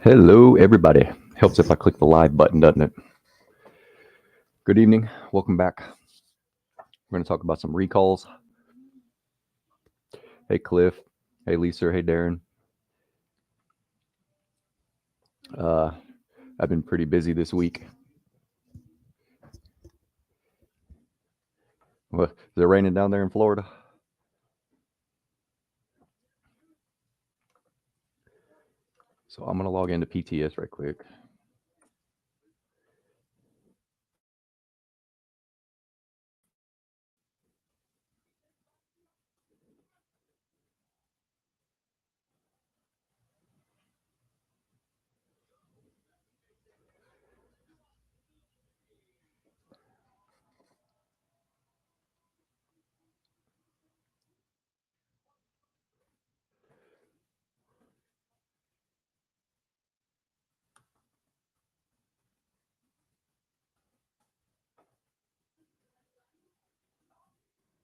Hello, everybody. Helps if I click the live button, doesn't it? Good evening. Welcome back. We're going to talk about some recalls. Hey, Cliff. Hey, Lisa. Hey, Darren. I've been pretty busy this week. What, is it raining down there in Florida? So I'm going to log into PTS right quick.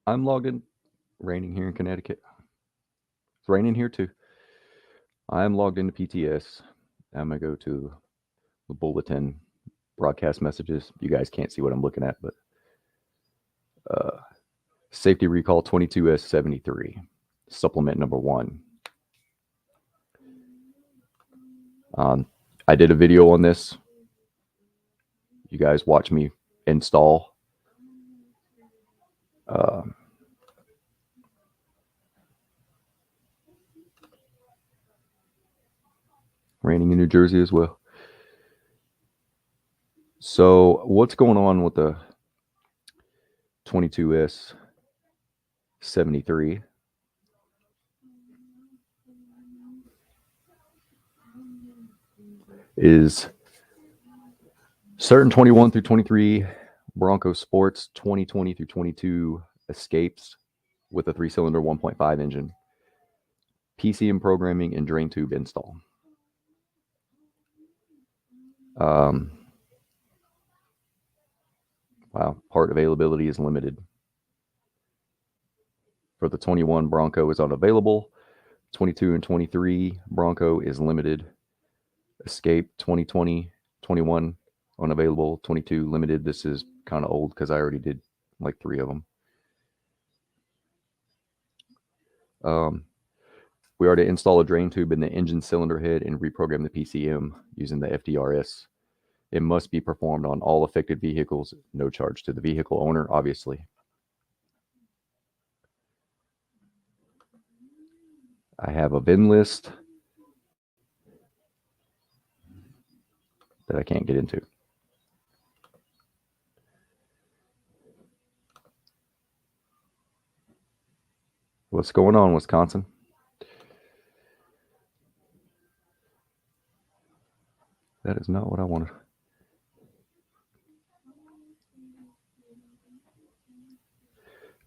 I'm logged in. Raining here in Connecticut. It's raining here too. I'm logged into PTS. I'm going to go to the bulletin broadcast messages. You guys can't see what I'm looking at, but safety recall 22S73, supplement number 1. I did a video on this. You guys watch me install. Raining in New Jersey as well. So what's going on with the 22S 73? Is certain 21 through 23 Bronco Sports 2020 through 22 escapes with a 3-cylinder 1.5 engine, PCM programming, and drain tube install. Wow, part availability is limited. For the 21 Bronco is unavailable. 22 and 23 Bronco is limited. Escape 2020, 21 unavailable, 22 limited. This is kind of old because I already did like 3 of them. We are to install a drain tube in the engine cylinder head and reprogram the PCM using the FDRS. It must be performed on all affected vehicles, no charge to the vehicle owner, obviously. I have a VIN list that I can't get into. What's going on, Wisconsin? That is not what I wanted.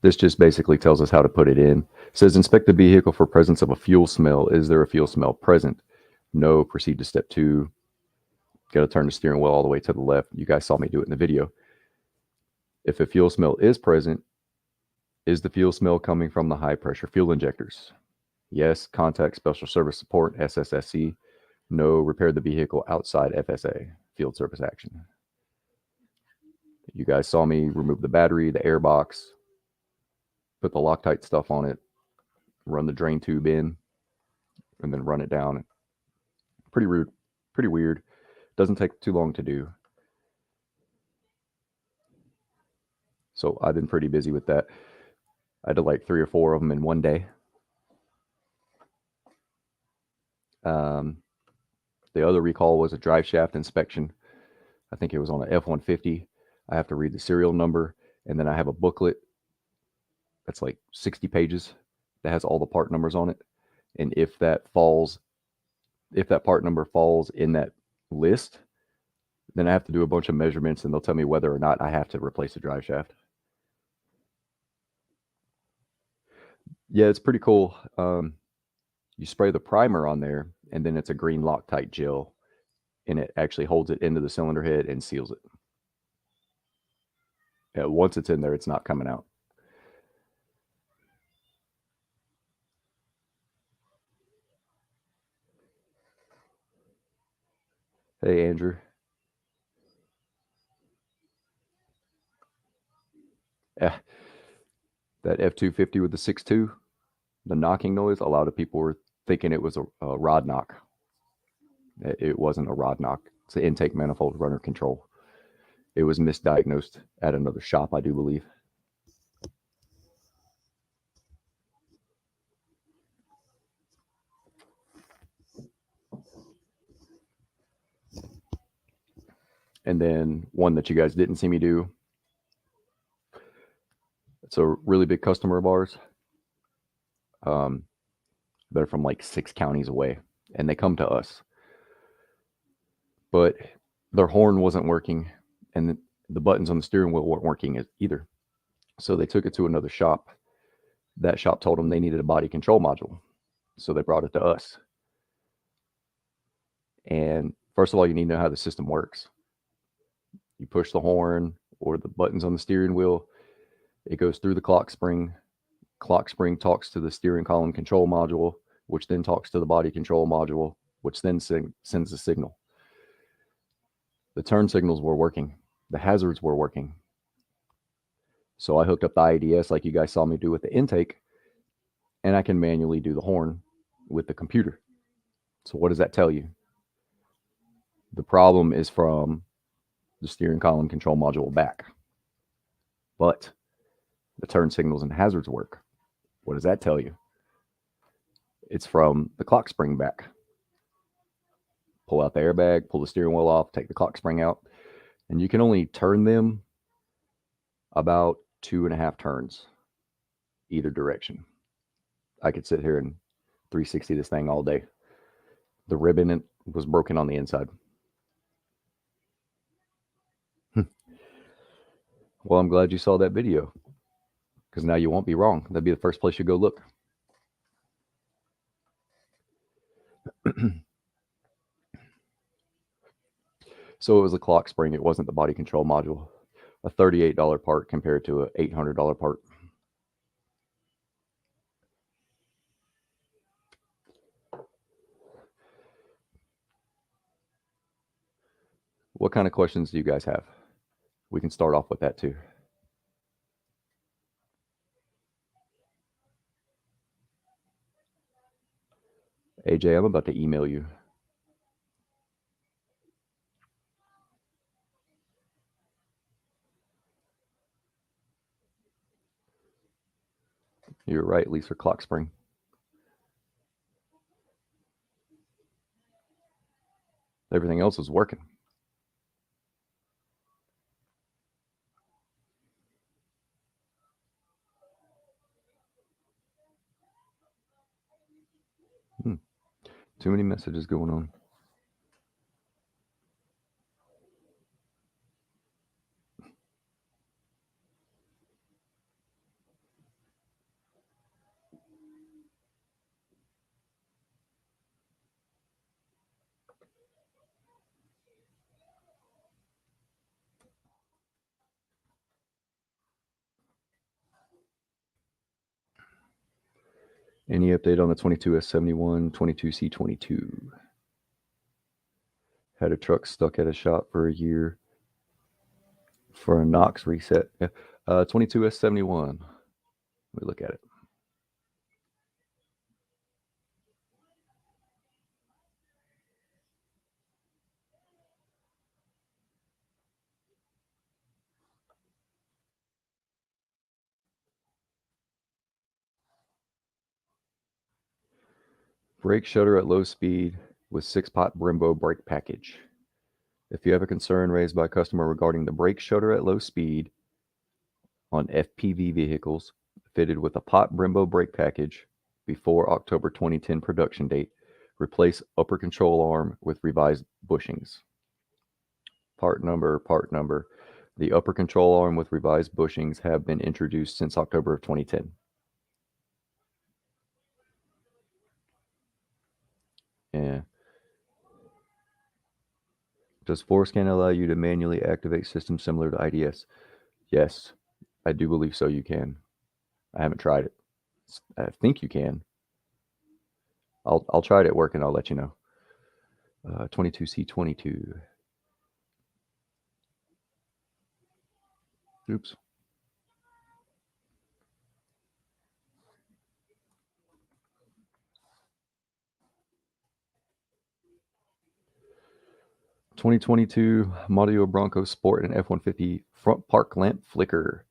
This just basically tells us how to put it in. It says inspect the vehicle for presence of a fuel smell. Is there a fuel smell present? No. Proceed to step 2. Got to turn the steering wheel all the way to the left. You guys saw me do it in the video. If a fuel smell is present, is the fuel smell coming from the high pressure fuel injectors? Yes. Contact Special Service Support, SSSC. No. Repair the vehicle outside FSA, field service action. You guys saw me remove the battery, the air box, put the Loctite stuff on it, run the drain tube in, and then run it down. Pretty rude, pretty weird. Doesn't take too long to do. So I've been pretty busy with that. I did like 3 or 4 of them in one day. The other recall was a drive shaft inspection. I think it was on an F-150. I have to read the serial number, and then I have a booklet that's like 60 pages that has all the part numbers on it. And if that part number falls in that list, then I have to do a bunch of measurements, and they'll tell me whether or not I have to replace the drive shaft. Yeah, it's pretty cool. You spray the primer on there, and then it's a green Loctite gel, and it actually holds it into the cylinder head and seals it. Yeah, once it's in there, it's not coming out. Hey, Andrew. Yeah, that F-250 with the 6.2, the knocking noise, a lot of people were thinking it was a rod knock. It wasn't a rod knock. It's an intake manifold runner control. It was misdiagnosed at another shop, I do believe. And then one that you guys didn't see me do. It's a really big customer of ours. They're from like 6 counties away, and they come to us. But their horn wasn't working, and the buttons on the steering wheel weren't working either. So they took it to another shop. That shop told them they needed a body control module. So they brought it to us. And first of all, you need to know how the system works. You push the horn or the buttons on the steering wheel, it goes through the clock spring. Clock spring talks to the steering column control module, which then talks to the body control module, which then sends a signal. The turn signals were working. The hazards were working. So I hooked up the IDS like you guys saw me do with the intake, and I can manually do the horn with the computer. So what does that tell you? The problem is from the steering column control module back. But the turn signals and hazards work. What does that tell you? It's from the clock spring back. Pull out the airbag, pull the steering wheel off, take the clock spring out, and you can only turn them about 2.5 turns either direction. I could sit here and 360 this thing all day. The ribbon was broken on the inside. Well, I'm glad you saw that video, because now you won't be wrong. That'd be the first place you go look. So it was a clock spring. It wasn't the body control module. A $38 part compared to an $800 part. What kind of questions do you guys have? We can start off with that too. AJ, I'm about to email you. You're right, Lisa, clock spring. Everything else is working. Too many messages going on. Any update on the 22S71, 22C22? Had a truck stuck at a shop for a year for a NOx reset. 22S71. Let me look at it. Brake shutter at low speed with 6-pot Brembo brake package. If you have a concern raised by a customer regarding the brake shutter at low speed on FPV vehicles fitted with a pot Brembo brake package before October 2010 production date, replace upper control arm with revised bushings. Part number. The upper control arm with revised bushings have been introduced since October of 2010. Yeah. Does FORScan allow you to manually activate systems similar to IDS? Yes, I do believe so. You can. I haven't tried it. I think you can. I'll try it at work and I'll let you know. 22C22. Oops. (2022) Mondeo Bronco Sport and F-150 front park lamp flicker.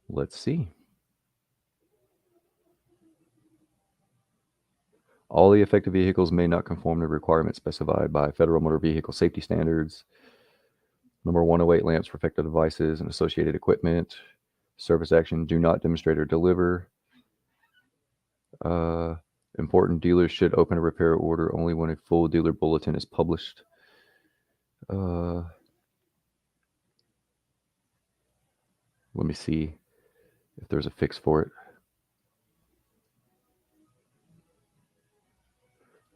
Let's see. All the affected vehicles may not conform to requirements specified by Federal Motor Vehicle Safety Standards. Number 108 lamps for affected devices and associated equipment. Service action, do not demonstrate or deliver. Important dealers should open a repair order only when a full dealer bulletin is published. Let me see if there's a fix for it.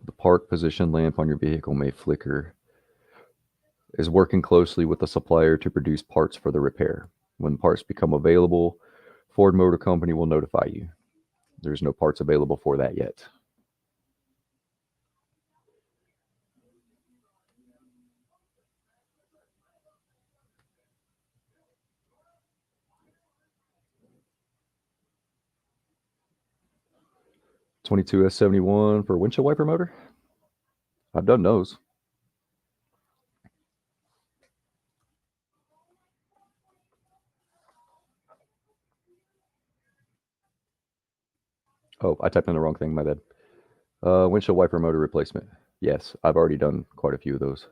The park position lamp on your vehicle may flicker. Is working closely with the supplier to produce parts for the repair. When parts become available, Ford Motor Company will notify you. There's no parts available for that yet. (22S71) for windshield wiper motor. I've done those. Oh, I typed in the wrong thing, my bad. Windshield wiper motor replacement. Yes, I've already done quite a few of those.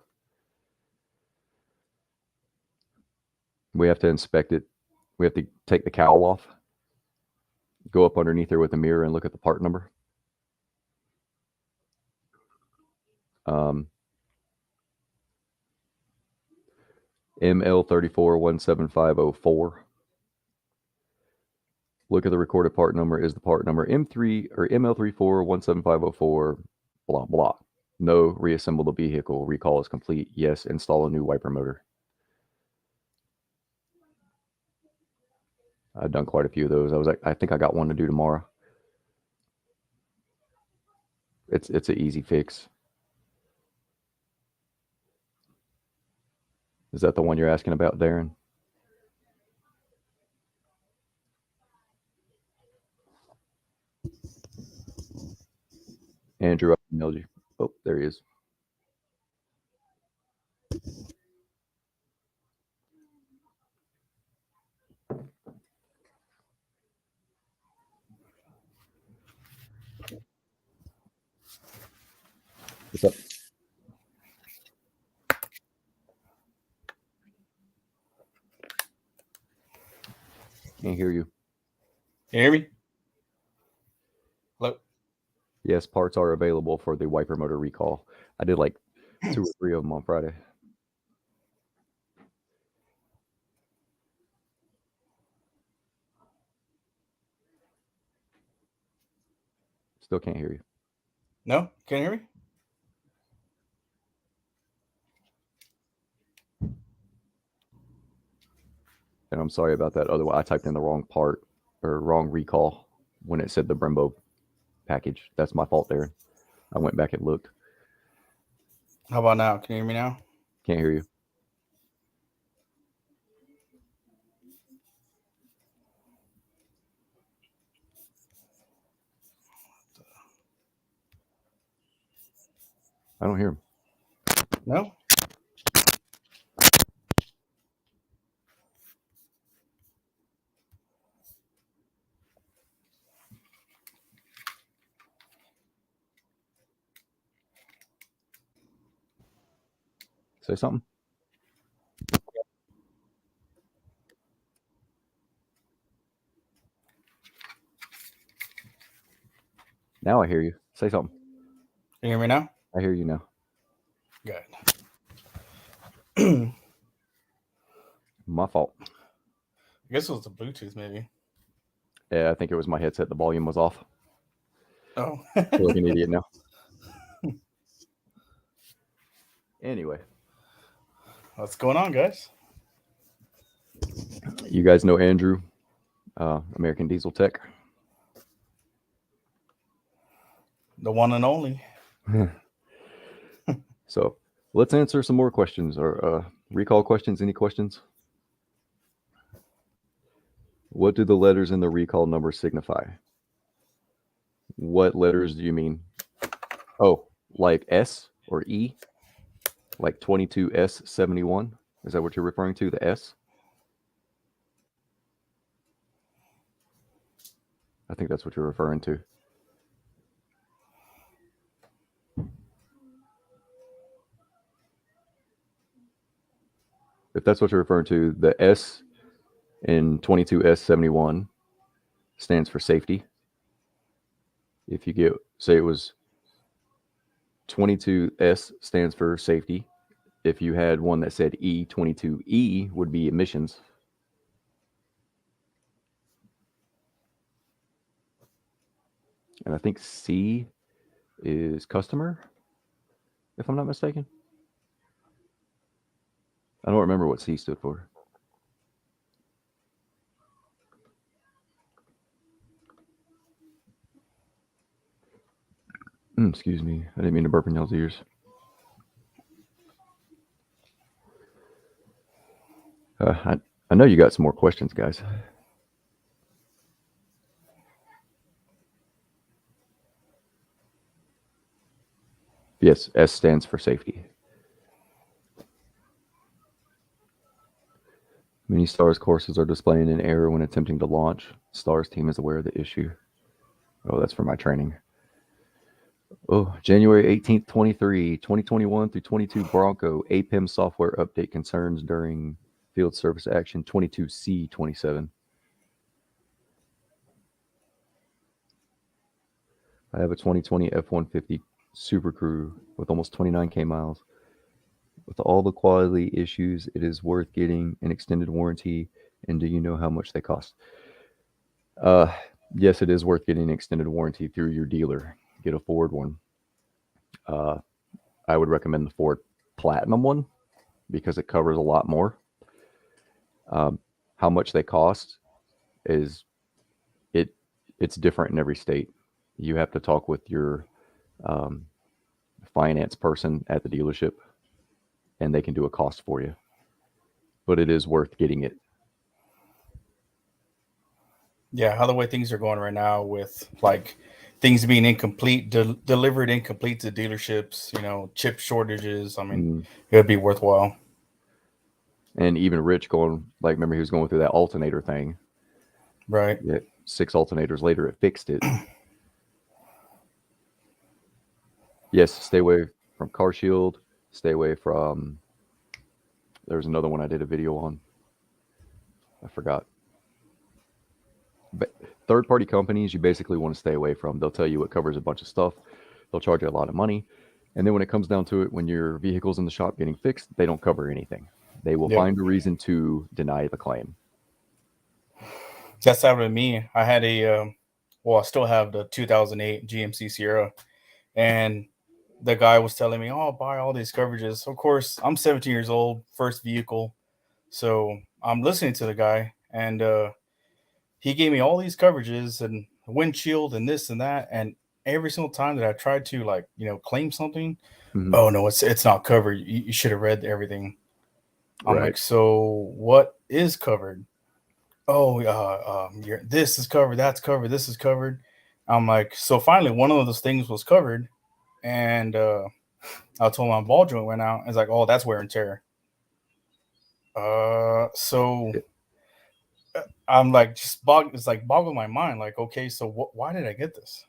We have to inspect it. We have to take the cowl off, go up underneath there with the mirror and look at the part number. ML3417504. Look at the recorded part number. Is the part number M3 or ML3417504? Blah blah. No, reassemble the vehicle. Recall is complete. Yes, install a new wiper motor. I've done quite a few of those. I think I got one to do tomorrow. It's an easy fix. Is that the one you're asking about, Darren? Andrew, I emailed you. Oh, there he is. What's up? Can't hear you. Can you hear me? Hello? Yes, parts are available for the wiper motor recall. I did like 2 or 3 of them on Friday. Still can't hear you. No? Can you hear me? And I'm sorry about that other one. I typed in the wrong part or wrong recall when it said the Brembo package. That's my fault, Darren. I went back and looked. How about now? Can you hear me now? Can't hear you. I don't hear him. No? Say something. Now I hear you. Say something. Can you hear me now? I hear you now. Good. My fault. I guess it was the Bluetooth, maybe. Yeah, I think it was my headset. The volume was off. Oh. I feel like an idiot now. Anyway. What's going on, guys? You guys know Andrew, American Diesel Tech. The one and only. So let's answer some more questions or recall questions. Any questions? What do the letters in the recall number signify? What letters do you mean? Oh, like S or E? Like 22S71? Is that what you're referring to? The S? I think that's what you're referring to. If that's what you're referring to, the S in 22S71 stands for safety. If you get, say it was 22S stands for safety. If you had one that said E, 22E would be emissions. And I think C is customer, if I'm not mistaken. I don't remember what C stood for. Excuse me. I didn't mean to burp in y'all's ears. I know you got some more questions, guys. Yes, S stands for safety. Many STARS courses are displaying an error when attempting to launch. STARS team is aware of the issue. Oh, that's for my training. Oh, January 18th, 2021 through 22 Bronco APIM software update concerns during field service action 22C27. I have a 2020 F-150 Super Crew with almost 29K miles. With all the quality issues, it is worth getting an extended warranty. And do you know how much they cost? Yes, it is worth getting an extended warranty through your dealer. Get a Ford one. I would recommend the Ford Platinum one because it covers a lot more. How much they cost is it's different in every state. You have to talk with your finance person at the dealership, and they can do a cost for you. But it is worth getting it. Yeah, how the way things are going right now with like things being incomplete, delivered incomplete to dealerships, chip shortages. I mean, it would be worthwhile. And even Rich going, like, remember he was going through that alternator thing. Right. Yeah, 6 alternators later, it fixed it. Yes, stay away from CarShield. Stay away from. There's another one I did a video on. I forgot. But third-party companies, you basically want to stay away from. They'll tell you it covers a bunch of stuff. They'll charge you a lot of money. And then when it comes down to it, when your vehicle's in the shop getting fixed, they don't cover anything. They will find a reason to deny the claim. That's happened to me. I had I still have the 2008 GMC Sierra, and the guy was telling me, "Oh, buy all these coverages." Of course, I'm 17 years old, first vehicle, so I'm listening to the guy, and he gave me all these coverages and windshield and this and that, and every single time that I tried to claim something, oh no, it's not covered. You should have read everything. I'm like, so what is covered? Oh, this is covered, that's covered, this is covered. I'm like, so finally, one of those things was covered, and I told my ball joint went out. It's like, oh, that's wear and tear. So I'm like, it's like boggle my mind. Like, okay, so why did I get this?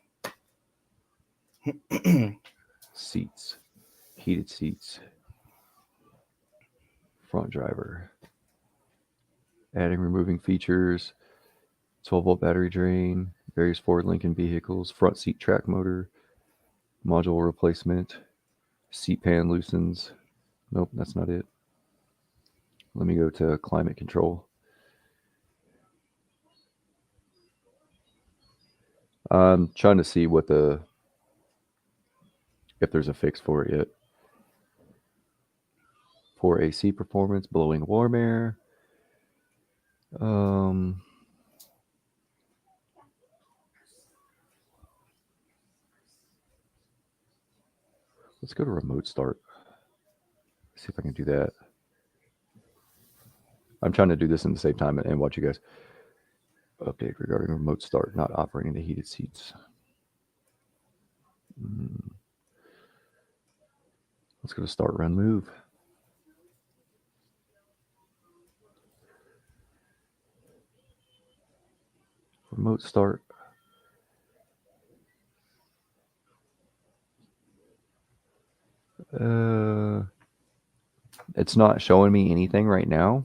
Seats, heated seats, front driver, adding, removing features, 12-volt battery drain, various Ford Lincoln vehicles, front seat track motor, module replacement, seat pan loosens. Nope, that's not it. Let me go to climate control. I'm trying to see if there's a fix for it yet. For AC performance, blowing warm air, Um, let's go to remote start. See if I can do that. I'm trying to do this in the same time and watch you guys. Update regarding remote start, not operating the heated seats. Let's go to start, run, move. Remote start. It's not showing me anything right now.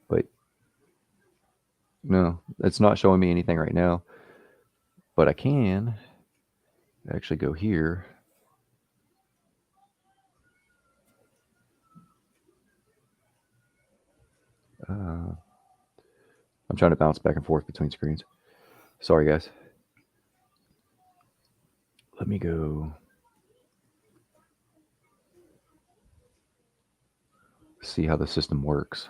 Wait. No, it's not showing me anything right now. But I can actually go here. I'm trying to bounce back and forth between screens. Sorry, guys. Let me go see how the system works.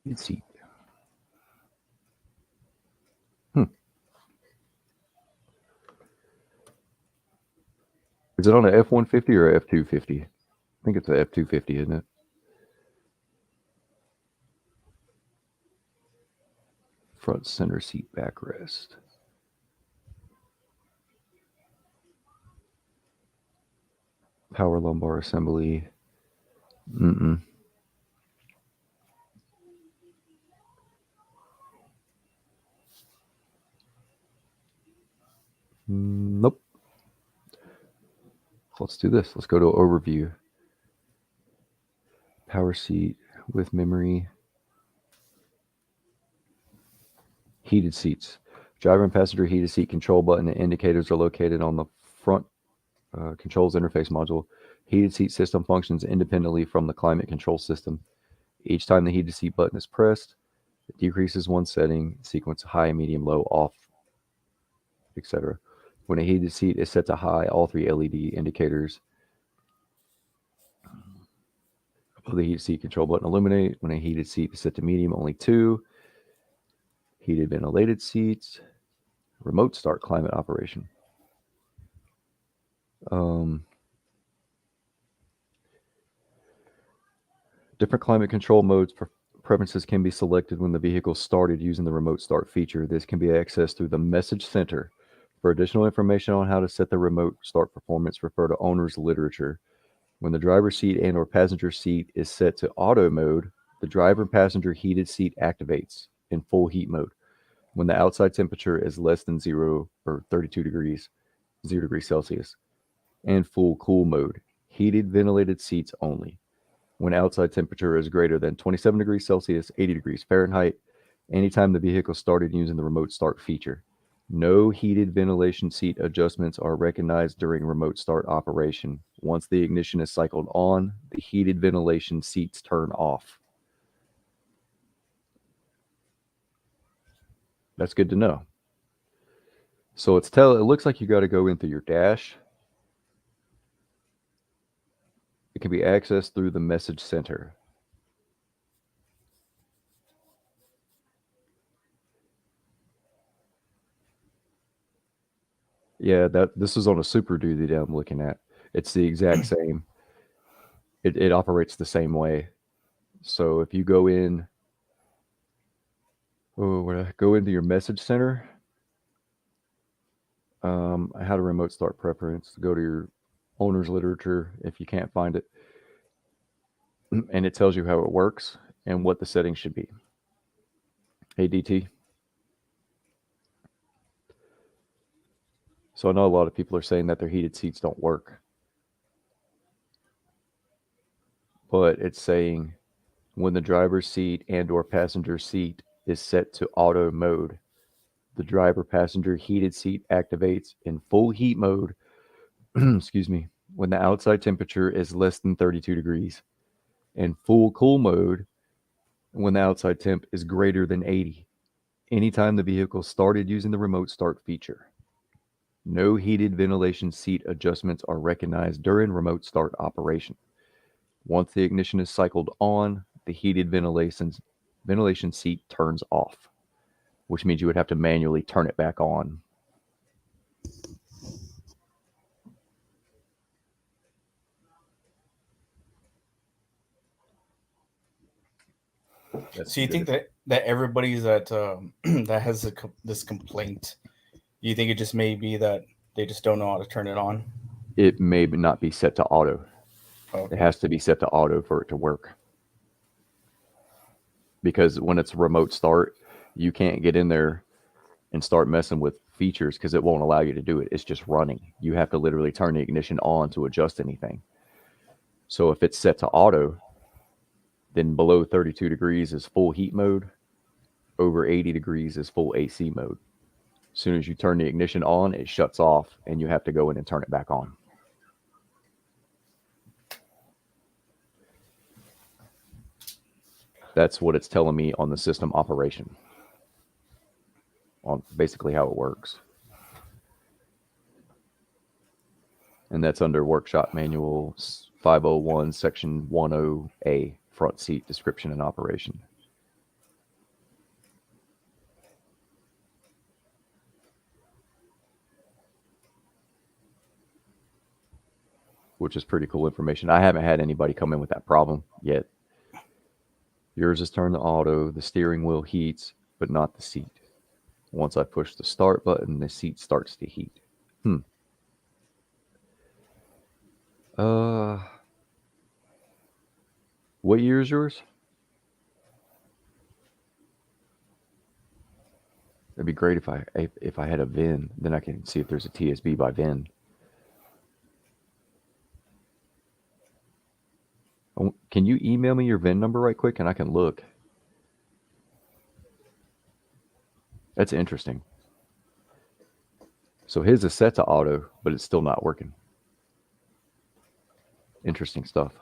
Heated seat. Is it on an F-150 or a F-250? I think it's a F-250, isn't it? Front center seat backrest. Power lumbar assembly. Nope. Let's do this. Let's go to overview. Power seat with memory. Heated seats. Driver and passenger heated seat control button and indicators are located on the front controls interface module. Heated seat system functions independently from the climate control system. Each time the heated seat button is pressed, it decreases one setting, sequence high, medium, low, off, etc. When a heated seat is set to high, all three LED indicators above the heated seat control button illuminate. When a heated seat is set to medium, only two. Heated ventilated seats. Remote start climate operation. Different climate control modes preferences can be selected when the vehicle started using the remote start feature. This can be accessed through the message center. For additional information on how to set the remote start performance, refer to owner's literature. When the driver's seat and or passenger seat is set to auto mode, the driver and passenger heated seat activates in full heat mode. When the outside temperature is less than 0 or 32 degrees, 0 degrees Celsius, and full cool mode, heated ventilated seats only. When outside temperature is greater than 27 degrees Celsius, 80 degrees Fahrenheit, anytime the vehicle started using the remote start feature. No heated ventilation seat adjustments are recognized during remote start operation. Once the ignition is cycled on, the heated ventilation seats turn off. That's good to know. So it looks like you got to go into your dash. It can be accessed through the message center. Yeah, this is on a Super Duty that I'm looking at. It's the exact same. It operates the same way. So if you go in, go into your message center, how to remote start preference, go to your owner's literature if you can't find it, and it tells you how it works and what the settings should be. Hey, DT. So I know a lot of people are saying that their heated seats don't work, but it's saying when the driver's seat and or passenger seat is set to auto mode, the driver passenger heated seat activates in full heat mode, excuse me, when the outside temperature is less than 32 degrees, and full cool mode when the outside temp is greater than 80, anytime the vehicle started using the remote start feature. No heated ventilation seat adjustments are recognized during remote start operation. Once the ignition is cycled on, the heated ventilation seat turns off, which means you would have to manually turn it back on. So you think that everybody's that that has this complaint? You think it just may be that they just don't know how to turn it on? It may not be set to auto. Okay. It has to be set to auto for it to work. Because when it's remote start, you can't get in there and start messing with features because it won't allow you to do it. It's just running. You have to literally turn the ignition on to adjust anything. So if it's set to auto, then below 32 degrees is full heat mode. Over 80 degrees is full AC mode. As soon as you turn the ignition on, it shuts off and you have to go in and turn it back on. That's what it's telling me on the system operation, on basically how it works. And that's under Workshop Manual 501, Section 10A, front seat description and operation. Which is pretty cool information. I haven't had anybody come in with that problem yet. Yours is turned to auto. The steering wheel heats, but not the seat. Once I push the start button, the seat starts to heat. What year is yours? It'd be great if I had a VIN, then I can see if there's a TSB by VIN. Can you email me your VIN number right quick and I can look? That's interesting. So his is set to auto, but it's still not working. Interesting stuff.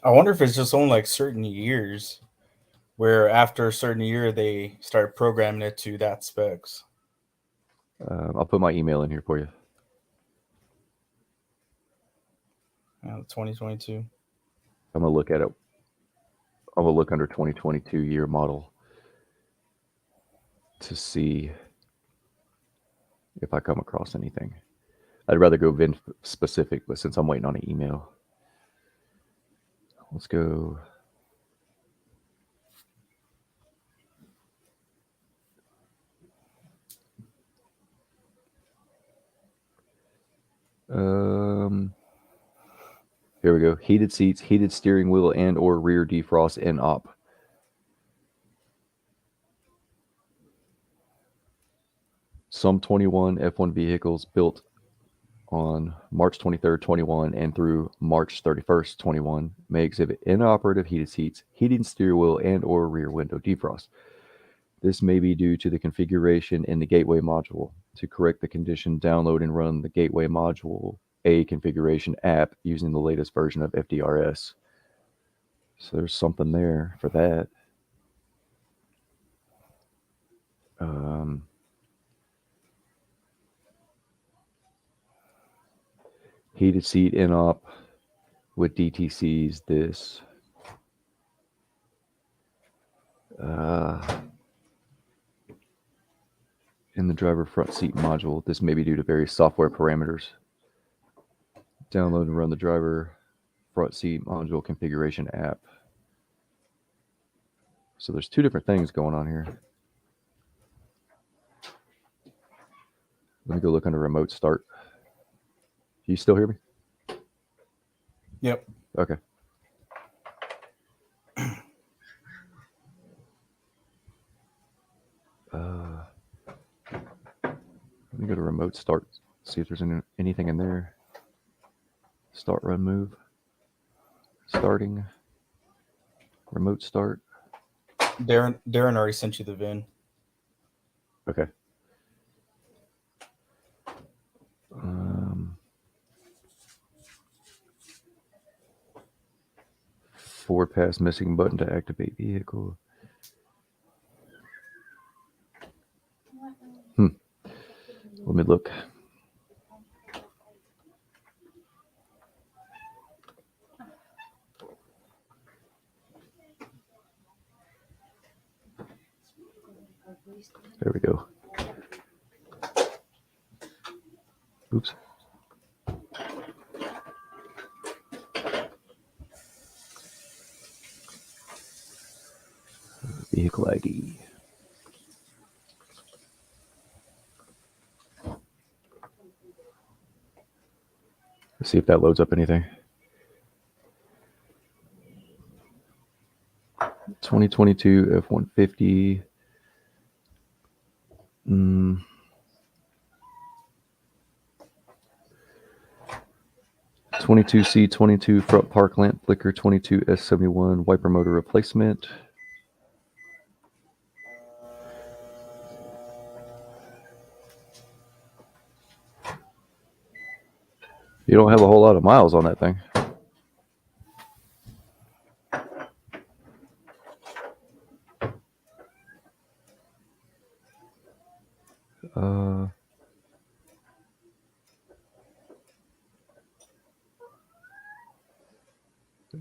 I wonder if it's just on like certain years, where after a certain year they start programming it to that specs. I'll put my email in here for you. 2022. I'm gonna look at it. I'm gonna look under 2022 year model to see if I come across anything. I'd rather go VIN specific, but since I'm waiting on an email, let's go. Here we go. Heated seats, heated steering wheel, and or rear defrost in op. Some 21 F1 vehicles built on March 23rd, 21 and through March 31st, 21 may exhibit inoperative heated seats, heated steering wheel, and or rear window defrost. This may be due to the configuration in the gateway module. To correct the condition, download and run the gateway module A configuration app using the latest version of FDRS. So there's something there for that. Heated seat in-op with DTCs, this. In the driver front seat module, this may be due to various software parameters. Download and run the driver front seat module configuration app. So there's two different things going on here. Let me go look under remote start. Do you still hear me? Yep. Okay. Let me go to remote start, see if there's anything in there. Start, run, move. Starting. Remote start. Darren already sent you the VIN. Okay. Forward pass missing button to activate vehicle. Let me look. There we go. Oops. Vehicle ID. Let's see if that loads up anything. 2022 F-150. 22C22 front park lamp flicker, 22S71 wiper motor replacement. You don't have a whole lot of miles on that thing.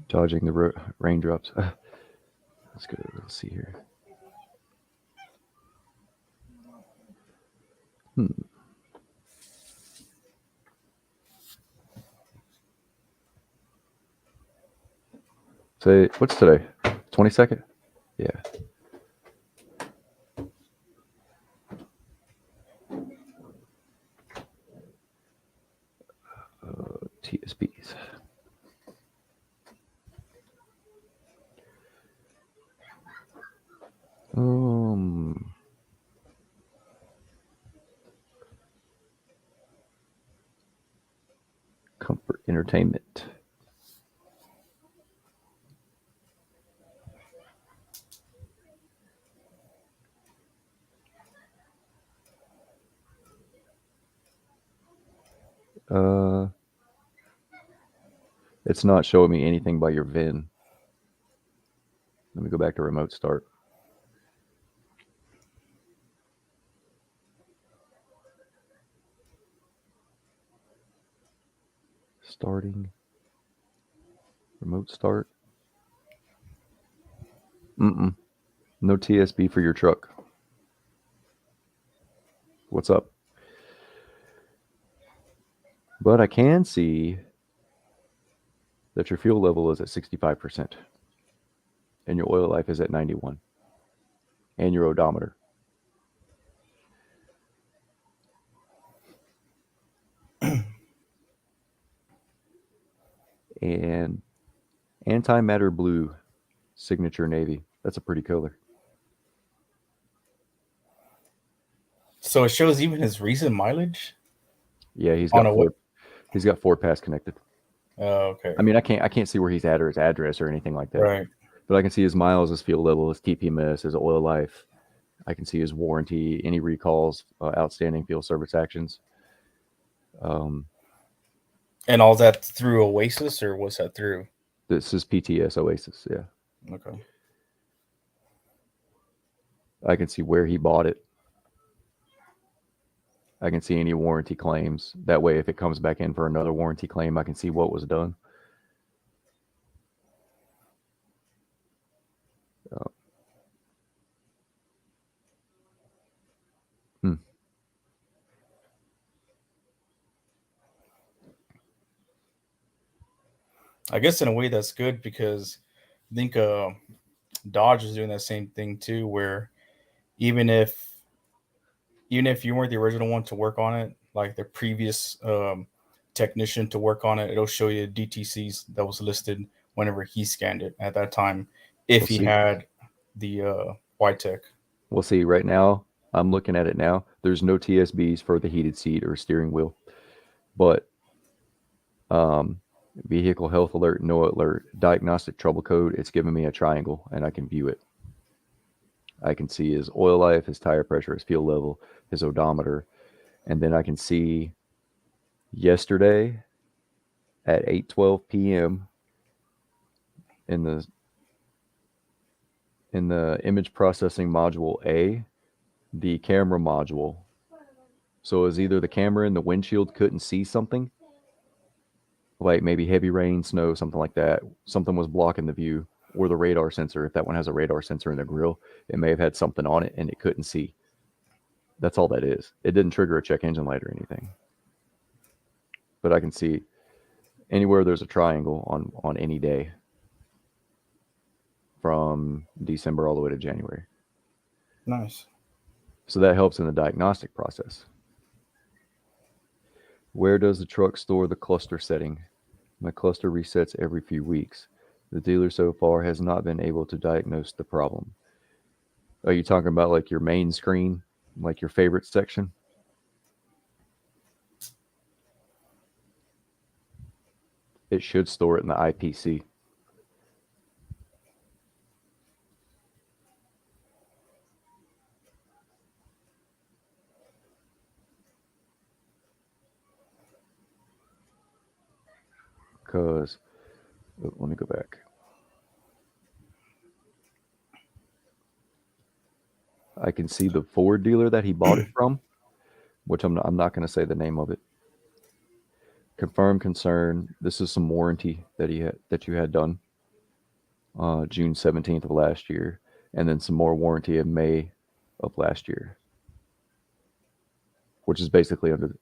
Dodging the raindrops. Let's go. Let's see here. Say, what's today? 22nd? Yeah. TSBs. Comfort Entertainment. It's not showing me anything by your VIN. Let me go back to remote start. Starting. Remote start. No TSB for your truck. What's up? But I can see that your fuel level is at 65% and your oil life is at 91 and your odometer. And antimatter blue signature navy. That's a pretty color. So it shows even his recent mileage. Yeah, he's got Ford Pass connected. Oh, okay. I mean, I can't see where he's at or his address or anything like that. Right. But I can see his miles, his fuel level, his TPMS, his oil life. I can see his warranty, any recalls, outstanding fuel service actions. And all that through Oasis, or what's that through? This is PTS Oasis, yeah. Okay. I can see where he bought it. I can see any warranty claims. That way, if it comes back in for another warranty claim, I can see what was done. I guess in a way that's good, because I think Dodge is doing that same thing too, where even if you weren't the original one to work on it, like the previous technician to work on it, it'll show you DTCs that was listed whenever he scanned it at that time, if he had the white tech. We'll see. Right now, I'm looking at it now. There's no TSBs for the heated seat or steering wheel, but vehicle health alert, no alert, diagnostic trouble code. It's giving me a triangle, and I can view it. I can see his oil life, his tire pressure, his fuel level, his odometer, and then I can see yesterday at 8:12 p.m. in the image processing module A, the camera module. So it was either the camera in the windshield couldn't see something, like maybe heavy rain, snow, something like that. Something was blocking the view, or the radar sensor. If that one has a radar sensor in the grill, it may have had something on it and it couldn't see. That's all that is. It didn't trigger a check engine light or anything. But I can see anywhere there's a triangle on any day from December all the way to January. Nice. So that helps in the diagnostic process. Where does the truck store the cluster setting? My cluster resets every few weeks. The dealer so far has not been able to diagnose the problem. Are you talking about like your main screen, like your favorite section? It should store it in the IPC. Because, let me go back. I can see the Ford dealer that he bought it from, which I'm not going to say the name of it. Confirm concern. This is some warranty that you had done June 17th of last year, and then some more warranty in May of last year, which is basically under.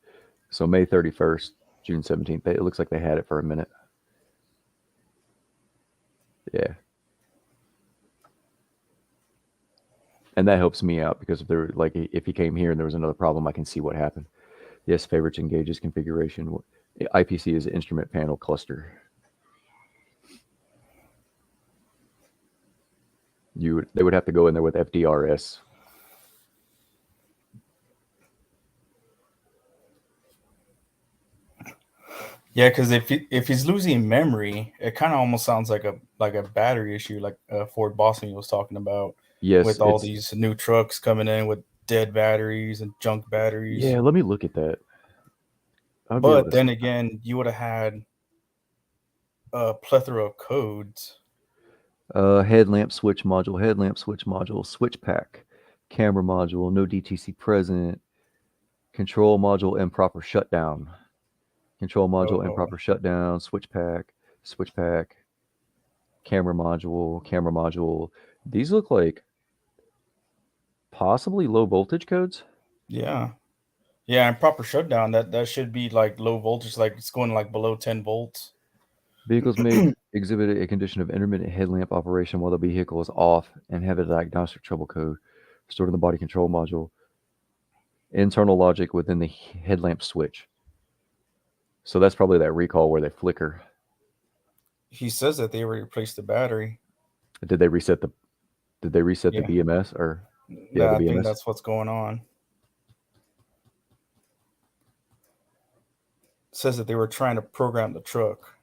So May 31st, June 17th. It looks like they had it for a minute. Yeah. And that helps me out because if he came here and there was another problem, I can see what happened. Yes, favorites engages configuration. IPC is instrument panel cluster. They would have to go in there with FDRS. Yeah, because if he's losing memory, it kind of almost sounds like a battery issue, like Ford Boston was talking about. Yes, with all these new trucks coming in with dead batteries and junk batteries. Yeah, let me look at that. But then again, you would have had a plethora of codes. Headlamp switch module, switch pack, camera module, no DTC present, control module improper shutdown, control module improper shutdown, switch pack, camera module. These look like possibly low voltage codes. Yeah, improper shutdown. That should be like low voltage, like it's going like below 10 volts. Vehicles may exhibit a condition of intermittent headlamp operation while the vehicle is off and have a diagnostic trouble code stored in the body control module. Internal logic within the headlamp switch. So that's probably that recall where they flicker. He says that they replaced the battery. Did they reset the BMS or? Yeah, I think that's what's going on. It says that they were trying to program the truck.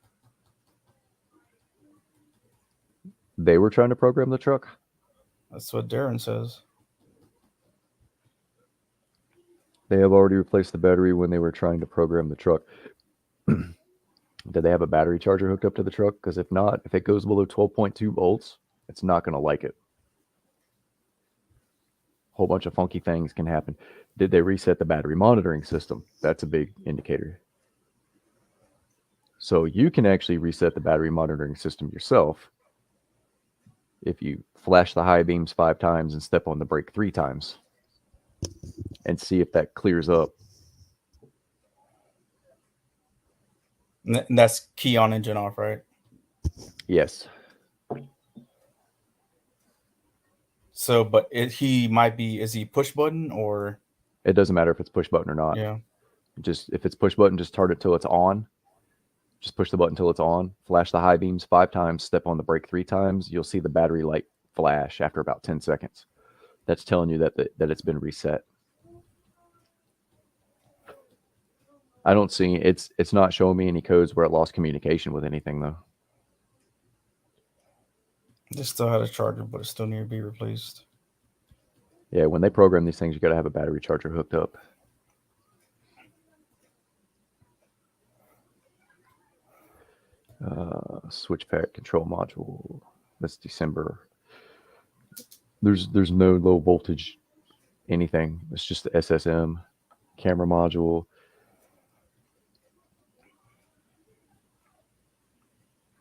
They were trying to program the truck? That's what Darren says. They have already replaced the battery when they were trying to program the truck. Did they have a battery charger hooked up to the truck? Because if not, if it goes below 12.2 volts, it's not going to like it. A whole bunch of funky things can happen. Did they reset the battery monitoring system? That's a big indicator. So you can actually reset the battery monitoring system yourself if you flash the high beams 5 times and step on the brake 3 times and see if that clears up. And that's key on, engine off, right? Yes. So, but is he push button or? It doesn't matter if it's push button or not. Yeah. Just if it's push button, just start it till it's on. Just push the button till it's on. Flash the high beams 5 times, step on the brake 3 times. You'll see the battery light flash after about 10 seconds. That's telling you that it's been reset. I don't see it's not showing me any codes where it lost communication with anything though. They still had a charger, but it still needs to be replaced. Yeah, when they program these things, you got to have a battery charger hooked up. Switch pack control module. That's December. There's no low voltage anything. It's just the SSM camera module.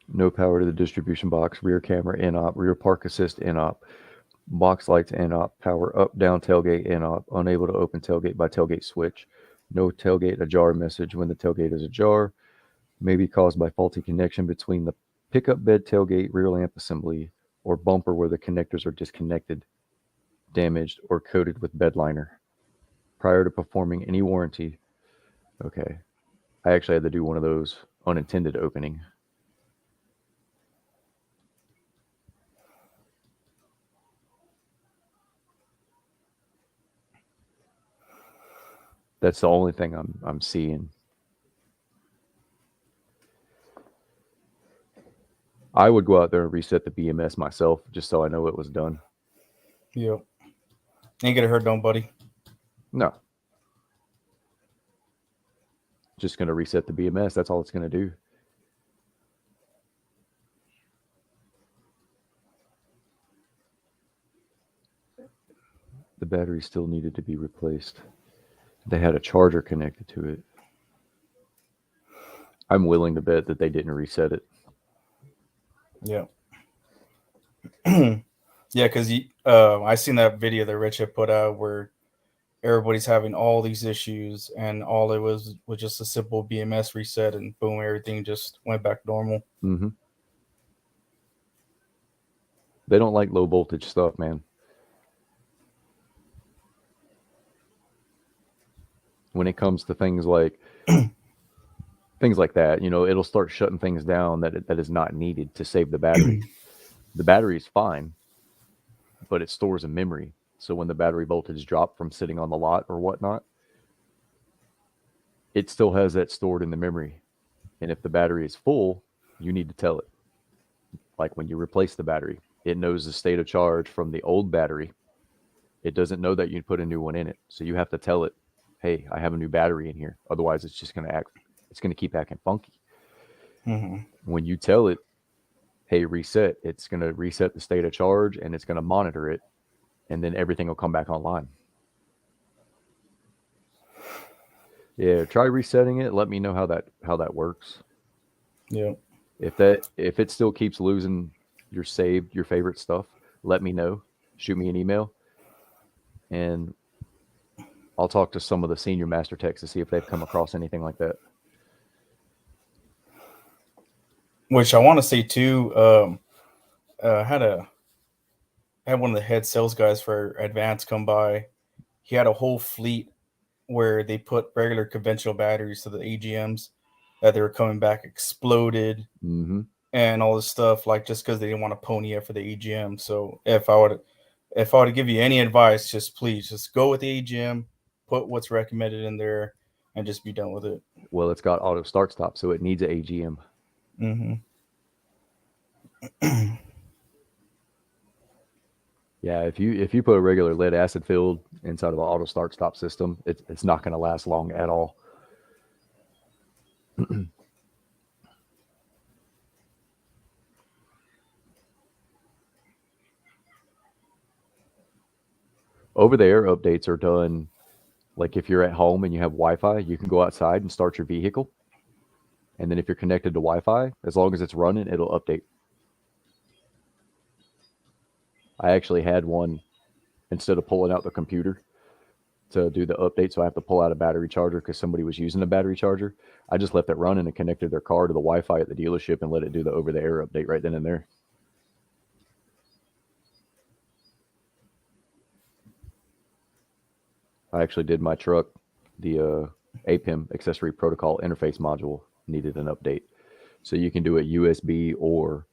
No power to the distribution box. Rear camera in-op. Rear park assist in-op. Box lights in-op. Power up down tailgate in-op. Unable to open tailgate by tailgate switch. No tailgate ajar message when the tailgate is ajar. May be caused by faulty connection between the pickup bed tailgate rear lamp assembly or bumper where the connectors are disconnected, damaged, or coated with bed liner. Prior to performing any warranty. Okay. I actually had to do one of those unintended opening. That's the only thing I'm seeing. I would go out there and reset the BMS myself just so I know it was done. Yep. Ain't gonna hurt nobody. No. Just going to reset the BMS. That's all it's going to do. The battery still needed to be replaced. They had a charger connected to it. I'm willing to bet that they didn't reset it. Yeah. Yeah, because I seen that video that Rich had put out where everybody's having all these issues, and all it was just a simple BMS reset, and boom, everything just went back normal. Mm-hmm. They don't like low voltage stuff, man. When it comes to things like that, you know, it'll start shutting things down that is not needed to save the battery. The battery is fine, but it stores a memory. So when the battery voltage drops from sitting on the lot or whatnot, it still has that stored in the memory. And if the battery is full, you need to tell it. Like when you replace the battery, it knows the state of charge from the old battery. It doesn't know that you put a new one in it. So you have to tell it, hey, I have a new battery in here. Otherwise, it's just going to keep acting funky. Mm-hmm. When you tell it, hey, reset, it's going to reset the state of charge and it's going to monitor it. And then everything will come back online. Yeah, try resetting it. Let me know how that works. Yeah. If it still keeps losing your favorite stuff, let me know. Shoot me an email. And I'll talk to some of the senior master techs to see if they've come across anything like that. Which I want to say too, had one of the head sales guys for Advance come by. He had a whole fleet where they put regular conventional batteries to the AGMs that they were coming back exploded, Mm-hmm. and all this stuff, like just because they didn't want to pony up for the AGM. So if I were to give you any advice, please go with the AGM, put what's recommended in there, and just be done with it. Well, it's got auto start stop, so it needs an AGM. Mm-hmm. Yeah, if you put a regular lead acid filled inside of an auto start stop system, it's not going to last long at all. Over the air updates are done. Like if you're at home and you have Wi-Fi, you can go outside and start your vehicle. And then if you're connected to Wi-Fi, as long as it's running, it'll update. I actually had one, instead of pulling out the computer to do the update, so I have to pull out a battery charger because somebody was using a battery charger. I just left it running and connected their car to the Wi-Fi at the dealership and let it do the over-the-air update right then and there. I actually did my truck. The APIM accessory protocol interface module needed an update. So you can do it USB or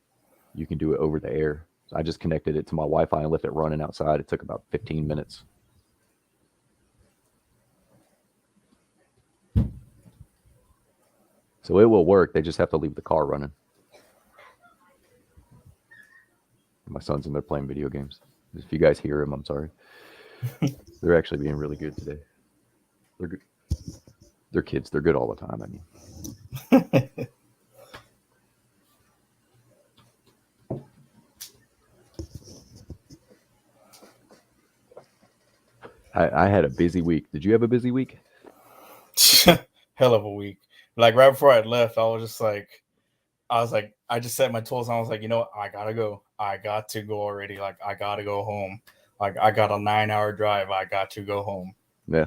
you can do it over the air. So I just connected it to my Wi-Fi and left it running outside. It took about 15 minutes. So it will work. They just have to leave the car running. My son's in there playing video games. If you guys hear him, I'm sorry. They're actually being really good today. They're good. They're kids. They're good all the time. I mean, I had a busy week. Did you have a busy week? Hell of a week. Like right before I left, I just set my tools and I was like, you know what? I gotta go. I got to go already. Like I gotta go home. Like I got a 9 hour drive. I got to go home. Yeah.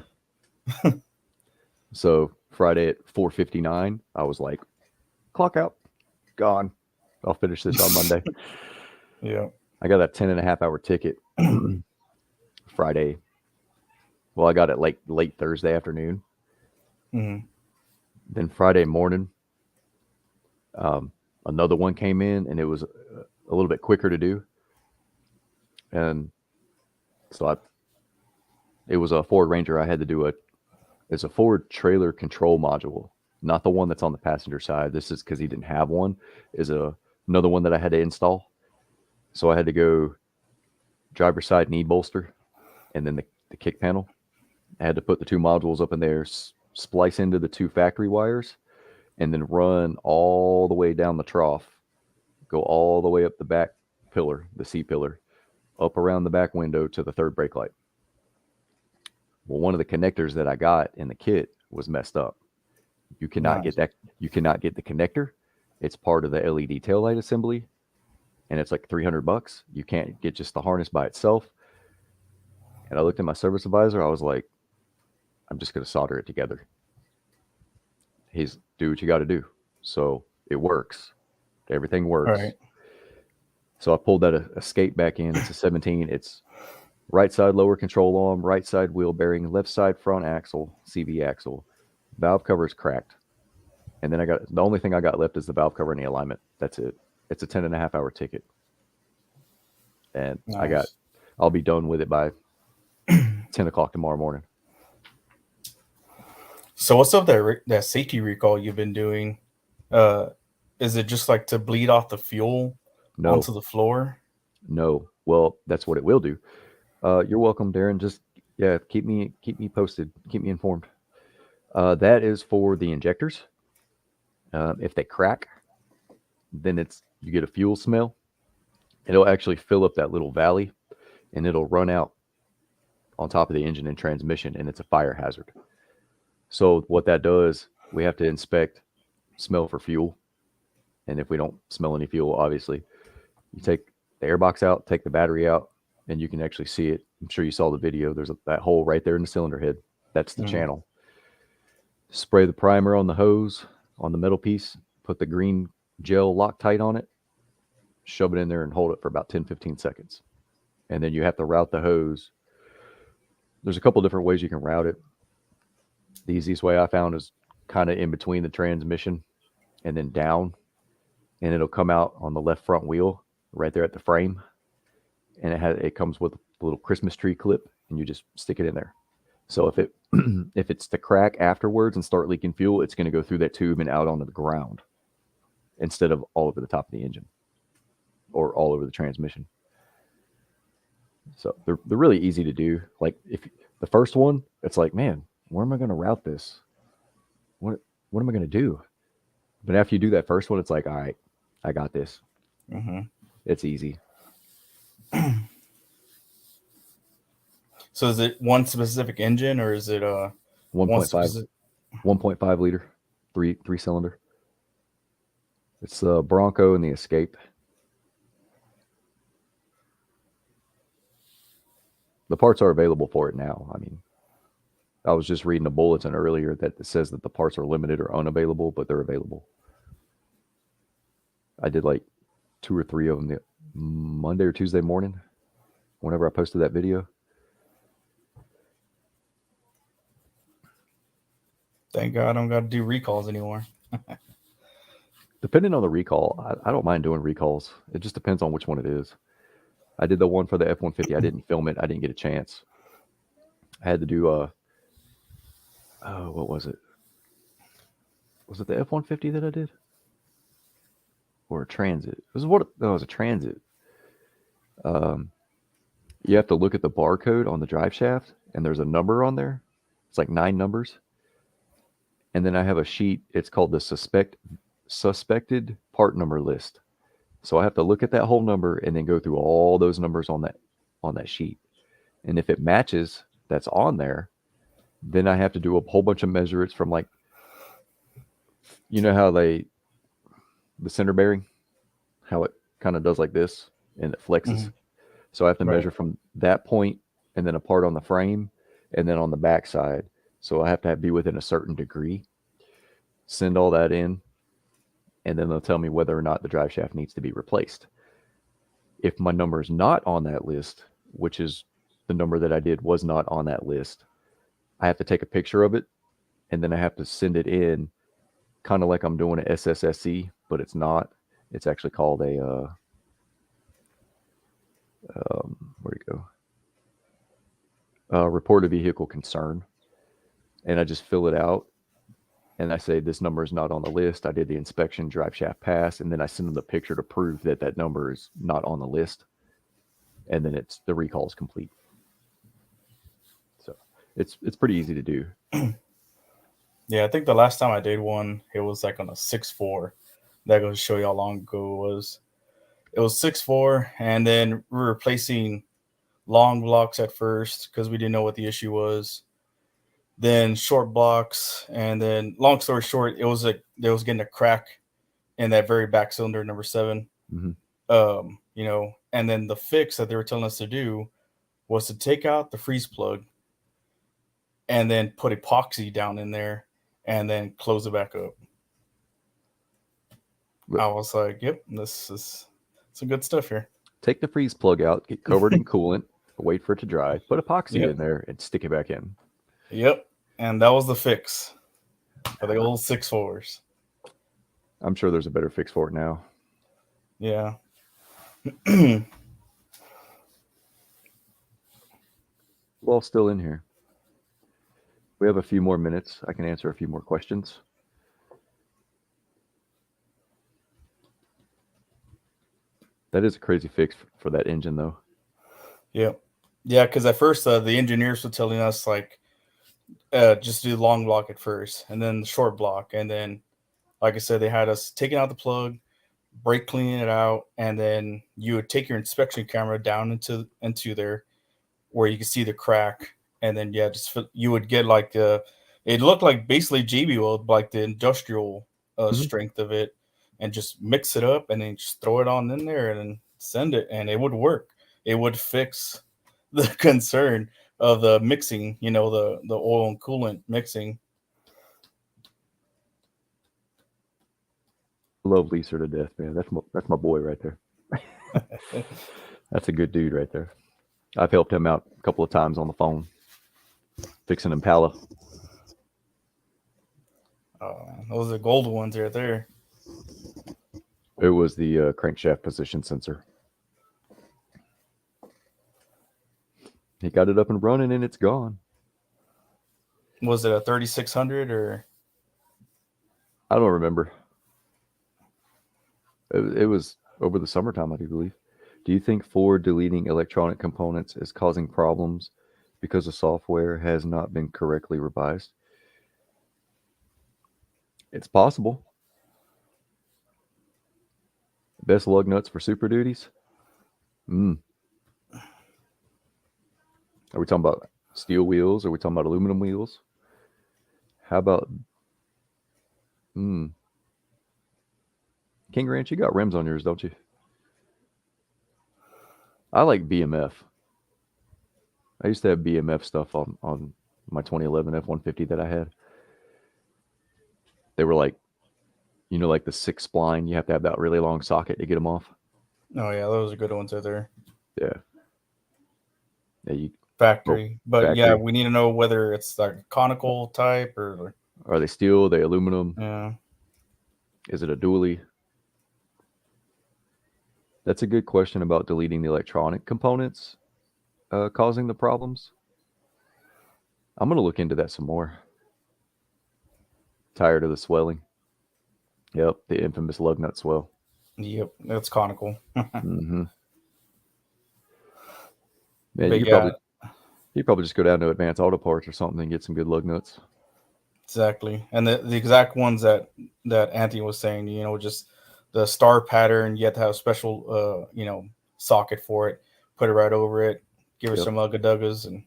So Friday at 4:59, I was like, clock out, gone. I'll finish this on Monday. Yeah. I got a 10.5 hour ticket Friday. Well, I got it late Thursday afternoon. Mm-hmm. Then Friday morning, another one came in, and it was a little bit quicker to do. And so it was a Ford Ranger. I had to do it's a Ford trailer control module, not the one that's on the passenger side. This is because he didn't have one. Is another one that I had to install. So I had to go driver's side knee bolster, and then the kick panel. I had to put the two modules up in there, splice into the two factory wires, and then run all the way down the trough, go all the way up the back pillar, the C pillar, up around the back window to the third brake light. Well, one of the connectors that I got in the kit was messed up. You cannot get that. You cannot get the connector. It's part of the LED taillight assembly, and it's like $300. You can't get just the harness by itself. And I looked at my service advisor. I was like, I'm just going to solder it together. He's do what you got to do. So it works. Everything works. Right. So I pulled that escape back in. It's a 17. It's right side lower control arm, right side wheel bearing, left side front axle, CV axle. Valve cover is cracked. And then the only thing I got left is the valve cover and the alignment. That's it. It's a 10.5 hour ticket. And Nice. I'll be done with it by 10 o'clock tomorrow morning. So what's up that safety recall you've been doing? Is it just like to bleed off the fuel onto the floor? No. Well, that's what it will do. You're welcome, Darren. Just keep me posted. Keep me informed. That is for the injectors. If they crack, then you get a fuel smell. It'll actually fill up that little valley, and it'll run out on top of the engine and transmission, and it's a fire hazard. So what that does, we have to inspect, smell for fuel. And if we don't smell any fuel, obviously, you take the airbox out, take the battery out, and you can actually see it. I'm sure you saw the video. There's that hole right there in the cylinder head. That's the channel. Spray the primer on the hose, on the metal piece, put the green gel Loctite on it, shove it in there and hold it for about 10, 15 seconds. And then you have to route the hose. There's a couple different ways you can route it. The easiest way I found is kind of in between the transmission and then down, and it'll come out on the left front wheel right there at the frame, and it comes with a little Christmas tree clip, and you just stick it in there. So if it's to crack afterwards and start leaking fuel, it's going to go through that tube and out onto the ground instead of all over the top of the engine or all over the transmission. So they're really easy to do. Like if the first one, it's like, man, where am I going to route this? What am I going to do? But after you do that first one, it's like, all right, I got this. Mm-hmm. It's easy. So is it one specific engine, or is it 1.5 liter, three cylinder? It's the Bronco and the Escape. The parts are available for it now. I mean, I was just reading a bulletin earlier that says that the parts are limited or unavailable, but they're available. I did like 2 or 3 of them the Monday or Tuesday morning whenever I posted that video. Thank God I don't got to do recalls anymore. Depending on the recall, I don't mind doing recalls. It just depends on which one it is. I did the one for the F-150. I didn't film it. I didn't get a chance. I had to do what was it? Was it the F-150 that I did? Or a Transit? It was a Transit. You have to look at the barcode on the drive shaft, and there's a number on there. It's like 9 numbers. And then I have a sheet. It's called the suspected part number list. So I have to look at that whole number and then go through all those numbers on that sheet. And if it matches, that's on there, then I have to do a whole bunch of measurements from like, you know how the center bearing, how it kind of does like this and it flexes. Mhm. So I have to Right. measure from that point and then apart on the frame and then on the back side. So I have to be within a certain degree, send all that in, and then they'll tell me whether or not the drive shaft needs to be replaced. If my number is not on that list, which is the number that I did was not on that list, I have to take a picture of it and then I have to send it in kind of like I'm doing an SSSC, but it's not. It's actually called a, where'd it go? Report of vehicle concern. And I just fill it out and I say this number is not on the list. I did the inspection, drive shaft pass, and then I send them the picture to prove that that number is not on the list. And then the recall is complete. So it's pretty easy to do. Yeah, I think the last time I did one, it was like on a 6.4. That goes to show you how long ago it was. It was 6.4, and then we were replacing long blocks at first because we didn't know what the issue was. Then short blocks, and then long story short, it was like there was getting a crack in that very back cylinder, number 7. Mm-hmm. And then the fix that they were telling us to do was to take out the freeze plug and then put epoxy down in there and then close it back up. I was like, yep, this is some good stuff here. Take the freeze plug out, get covered in coolant, wait for it to dry, put epoxy in there, and stick it back in. Yep, and that was the fix for the old 6.4s. I'm sure there's a better fix for it now. Yeah. Well, still in here. We have a few more minutes. I can answer a few more questions. That is a crazy fix for that engine, though. Yep. Yeah, because at first the engineers were telling us like, just do the long block at first, and then the short block, and then, like I said, they had us taking out the plug, brake cleaning it out, and then you would take your inspection camera down into there, where you can see the crack, and then you would get like it looked like basically JB Weld, like the industrial strength of it, and just mix it up, and then just throw it on in there, and then send it, and it would work. It would fix the concern of the mixing, the oil and coolant mixing. I love Leeser to death, man. That's my boy right there. That's a good dude right there. I've helped him out a couple of times on the phone, fixing Impala. Those are gold ones right there. It was the crankshaft position sensor. He got it up and running, and it's gone. Was it a 3600 or? I don't remember. It was over the summertime, I do believe. Do you think Ford deleting electronic components is causing problems because the software has not been correctly revised? It's possible. Best lug nuts for Super Duties? Are we talking about steel wheels? Or are we talking about aluminum wheels? How about... King Ranch, you got rims on yours, don't you? I like BMF. I used to have BMF stuff on my 2011 F-150 that I had. They were like, like the 6 spline. You have to have that really long socket to get them off. Oh yeah, those are good ones right there. Yeah. Factory. But factory. Yeah, we need to know whether it's like conical type or... Are they steel? Are they aluminum? Yeah. Is it a dually? That's a good question about deleting the electronic components causing the problems. I'm going to look into that some more. Tired of the swelling. Yep, the infamous lug nut swell. Yep, that's conical. Mm-hmm. Man, you probably just go down to Advanced Auto Parts or something and get some good lug nuts. Exactly. And the exact ones that Anthony was saying, just the star pattern, you have to have a special socket for it, put it right over it, give it some ugga duggas, and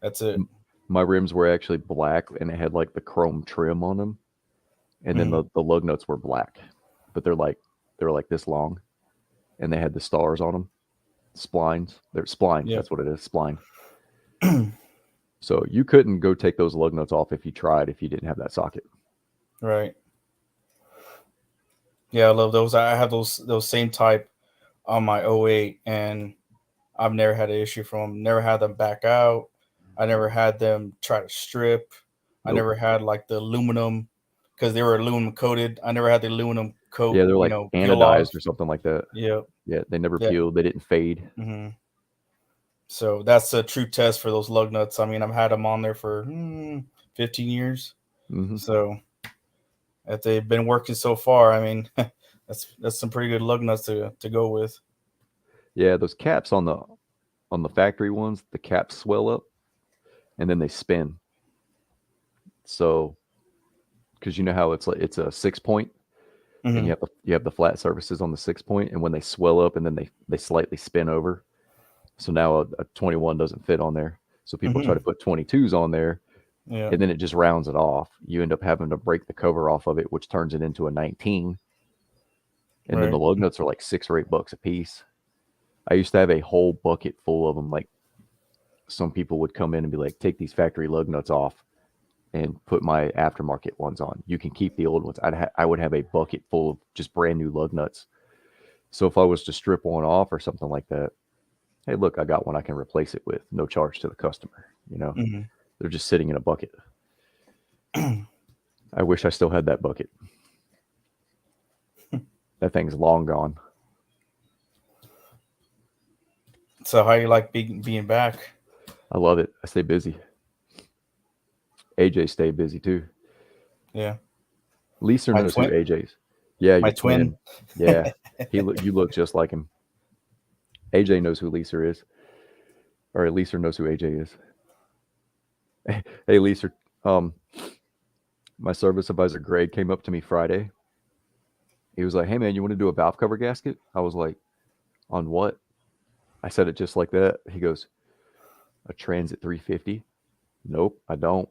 That's it. My rims were actually black and it had like the chrome trim on them, and then the lug nuts were black, but they were like this long, and they had the stars on them, splines. They're spline. Yep. That's what it is, spline. So you couldn't go take those lug nuts off if you tried if you didn't have that socket. Right. Yeah, I love those. I have those same type on my '08, and I've never had an issue from them. Never had them back out. I never had them try to strip. I Nope. never had like the aluminum because they were aluminum coated. I never had the aluminum coat. Yeah, they're like peel off. anodized or something like that. Yeah. Yeah, they never Yeah. peeled. They didn't fade. hmm So that's a true test for those lug nuts. I mean, I've had them on there for 15 years. Hmm. So if they've been working so far, I mean, that's some pretty good lug nuts to go with. Yeah, those caps on the factory ones, the caps swell up and then they spin. So, because you know how it's a 6-point, and Mhm. you have the flat surfaces on the 6-point, and when they swell up and then they slightly spin over. So now a 21 doesn't fit on there. So people try to put 22s on there, Yeah. and then it just rounds it off. You end up having to break the cover off of it, which turns it into a 19. And then the Right. lug nuts are like $6 or $8 a piece. I used to have a whole bucket full of them. Like some people would come in and be like, take these factory lug nuts off and put my aftermarket ones on. You can keep the old ones. I would have a bucket full of just brand new lug nuts. So if I was to strip one off or something like that, hey, look, I got one I can replace it with, no charge to the customer. Mhm. They're just sitting in a bucket. I wish I still had that bucket. That thing's long gone. So how you like being back? I love it. I stay busy. AJ stayed busy too. Yeah. Leeser My knows who twin. AJ's. Yeah, My your twin. twin. Yeah, you look just like him. AJ knows who Leeser is, or Leeser knows who AJ is. Hey, Leeser, my service advisor Greg came up to me Friday. He was like, "Hey man, you want to do a valve cover gasket?" I was like, "On what?" I said it just like that. He goes, "A Transit 350." Nope, I don't.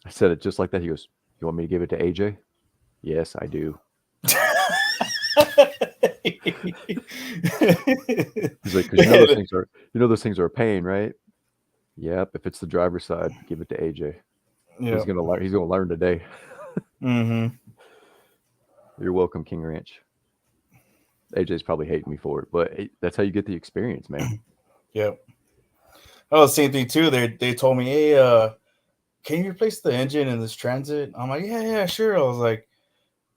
I said it just like that. He goes, "You want me to give it to AJ?" Yes, I do. He's like, "Because those things are a pain, right?" Yep. If it's the driver's side, give it to AJ. Yeah. He's gonna learn. He's gonna learn today. Mm-hmm. You're welcome, King Ranch. AJ's probably hating me for it, but that's how you get the experience, man. Yep. Oh, the same thing too. They told me, hey, can you replace the engine in this Transit? I'm like, yeah, sure. I was like,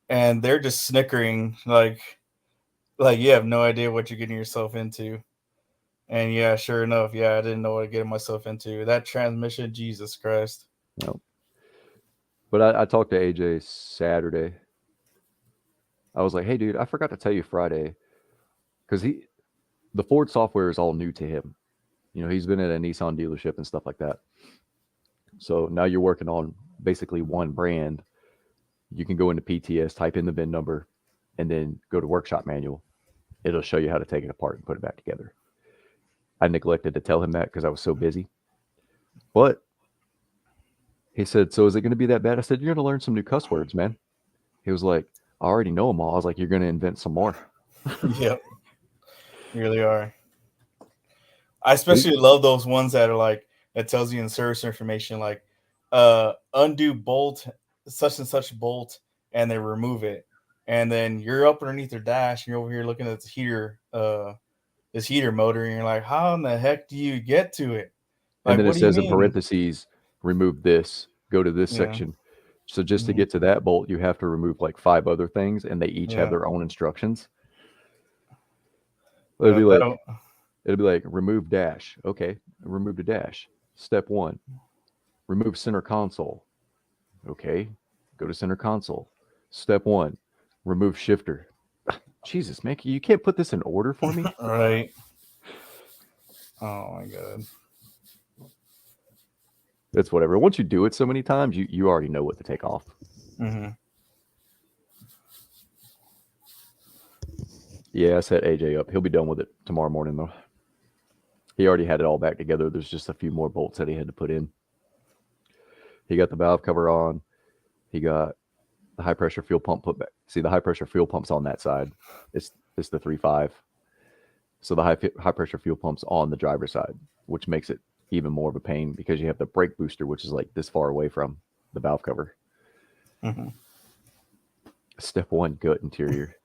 and they're just snickering, like you have no idea what you're getting yourself into. And yeah, sure enough, yeah, I didn't know what to get myself into. That transmission, Jesus Christ. No. But I talked to AJ Saturday. I was like, "Hey, dude, I forgot to tell you Friday, because the Ford software is all new to him. He's been at a Nissan dealership and stuff like that. So now you're working on basically one brand. You can go into PTS, type in the VIN number, and then go to workshop manual. It'll show you how to take it apart and put it back together. I neglected to tell him that because I was so busy. But he said, "So is it going to be that bad?" I said, "You're going to learn some new cuss words, man." He was like, "I already know them all." I was like, "You're going to invent some more." Yep, you really are. I especially love those ones that are like that tells you in service information like undo bolt such and such bolt and they remove it. And then you're up underneath their dash and you're over here looking at this heater motor and you're like, how in the heck do you get to it? And Like, then it what do you says in mean? parentheses, remove this, go to this Yeah. section. So just to Mhm. get to that bolt, you have to remove like 5 other things, and they each have Yeah. their own instructions. It'll be like remove dash. Okay, remove the dash. Step 1, remove center console. Okay, go to center console. Step 1, remove shifter. Jesus, man, you can't put this in order for me? Right. Oh my god. It's whatever. Once you do it so many times, you already know what to take off. Mm-hmm. Yeah, I set AJ up. He'll be done with it tomorrow morning, though. He already had it all back together. There's just a few more bolts that he had to put in. He got the valve cover on. He got the high pressure fuel pump put back. See, the high pressure fuel pump's on that side. It's the 3.5. So the high pressure fuel pump's on the driver's side, which makes it even more of a pain because you have the brake booster, which is like this far away from the valve cover. Mm-hmm. Step 1, gut interior.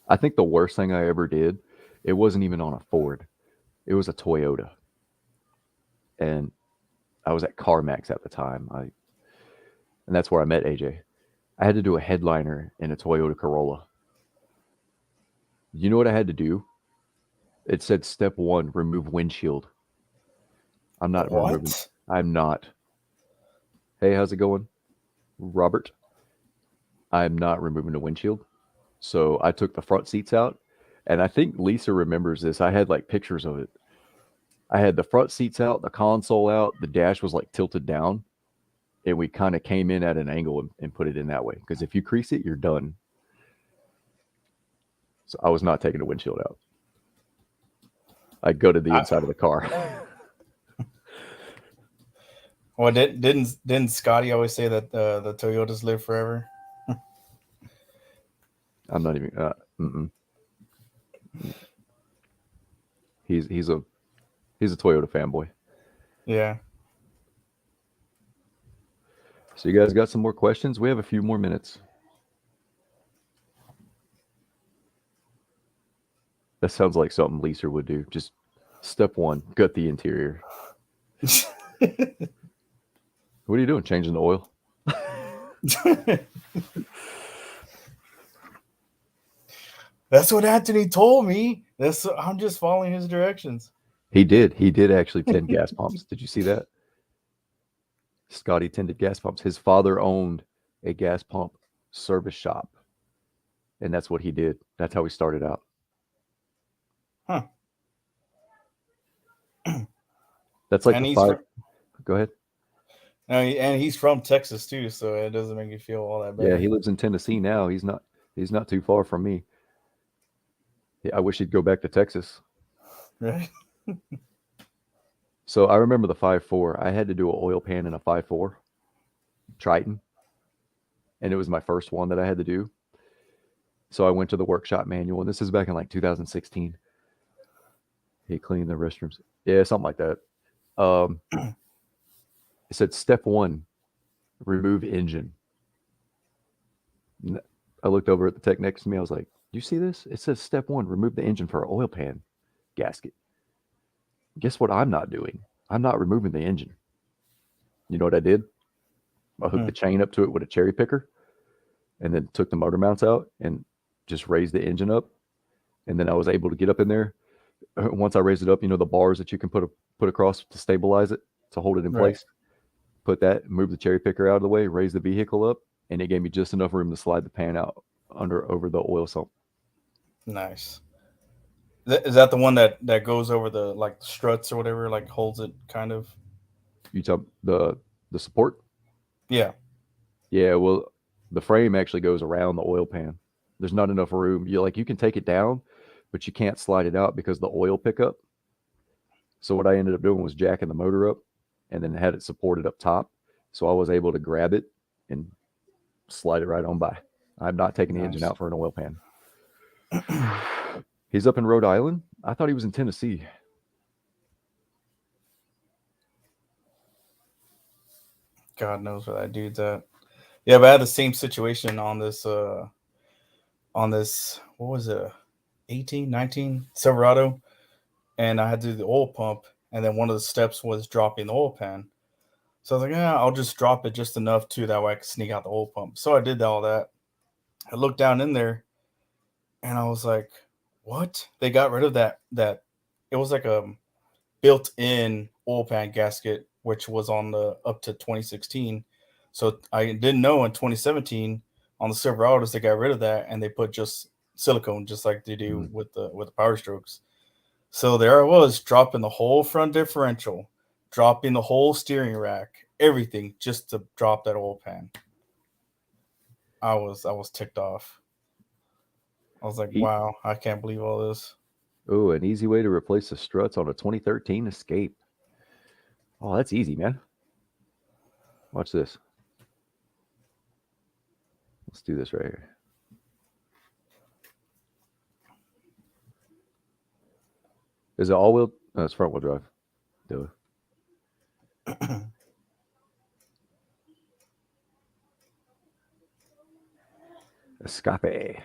I think the worst thing I ever did, it wasn't even on a Ford. It was a Toyota. And I was at CarMax at the time. And that's where I met AJ. I had to do a headliner in a Toyota Corolla. You know what I had to do? It said step 1, remove windshield. I'm not removing. I'm not. Hey, how's it going, Robert? I'm not removing the windshield. So I took the front seats out. And I think Lisa remembers this. I had like pictures of it. I had the front seats out, the console out, the dash was like tilted down. And we kind of came in at an angle and put it in that way. Because if you crease it, you're done. So I was not taking the windshield out. I gutted the inside of the car. Well, didn't Scotty always say that the Toyotas live forever? I'm not even. He's a Toyota fanboy. Yeah. So you guys got some more questions? We have a few more minutes. That sounds like something Lisa would do. Just step 1, gut the interior. What are you doing? Changing the oil? That's what Anthony told me. I'm just following his directions. He did actually tend gas pumps. Did you see that? Scotty tended gas pumps. His father owned a gas pump service shop. And that's what he did. That's how he started out. Huh. That's like the 5. Go ahead. No, and he's from Texas too, so it doesn't make you feel all that bad. Yeah, he lives in Tennessee now. He's not too far from me. Yeah, I wish he'd go back to Texas. Right. So I remember the 5.4. I had to do an oil pan in a 5.4 Triton, and it was my first one that I had to do. So I went to the workshop manual, and this is back in like 2016. He cleaned the restrooms. Yeah, something like that. It said step 1, remove engine. I looked over at the tech next to me. I was like, "Do you see this? It says step 1, remove the engine for an oil pan gasket." Guess what I'm not doing? I'm not removing the engine. You know what I did? I hooked the chain up to it with a cherry picker and then took the motor mounts out and just raised the engine up. And then I was able to get up in there. Once I raised it up, the bars that you can put across to stabilize it, to hold it in place. Put that, move the cherry picker out of the way, raise the vehicle up, and it gave me just enough room to slide the pan out over the oil sump. Nice. Is that the one that goes over the like struts or whatever, like holds it kind of? You talk the support? Yeah. Yeah, well, the frame actually goes around the oil pan. There's not enough room. You can take it down, but you can't slide it out because the oil pickup. So what I ended up doing was jacking the motor up and then had it supported up top. So I was able to grab it and slide it right on by. I'm not taking the engine out for an oil pan. He's up in Rhode Island? I thought he was in Tennessee. God knows where that dude's at. Yeah, but I had the same situation on this what was it, 18, 19 Silverado, and I had to do the oil pump, and then one of the steps was dropping the oil pan. So I was like, I'll just drop it just enough too, that way I can sneak out the oil pump. So I did all that. I looked down in there, and I was like, what? They got rid of that. It was like a built-in oil pan gasket, which was on the up to 2016. So I didn't know in 2017 on the Silverados they got rid of that and they put just silicone, just like they do with the Power Strokes. So there I was dropping the whole front differential, dropping the whole steering rack, everything just to drop that oil pan. I was ticked off. I was like, wow, I can't believe all this. Oh, an easy way to replace the struts on a 2013 Escape. Oh, that's easy, man. Watch this. Let's do this right here. Is it all-wheel? No, it's front-wheel drive. Duh. Escape.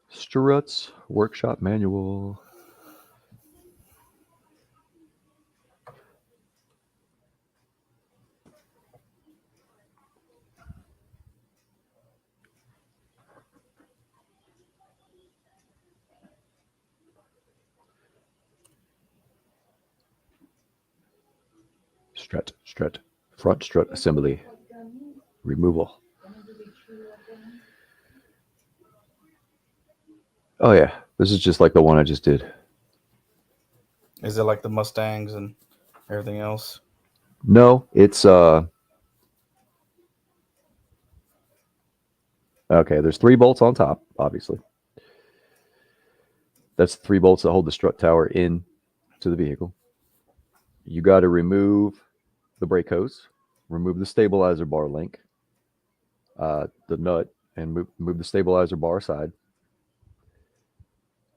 Struts Workshop Manual. Strut, front strut assembly, removal. Oh yeah, this is just like the one I just did. Is it like the Mustangs and everything else? No, it's okay. There's 3 bolts on top, obviously. That's 3 bolts that hold the strut tower in to the vehicle. You got to remove the brake hose, remove the stabilizer bar link, the nut, and move the stabilizer bar aside.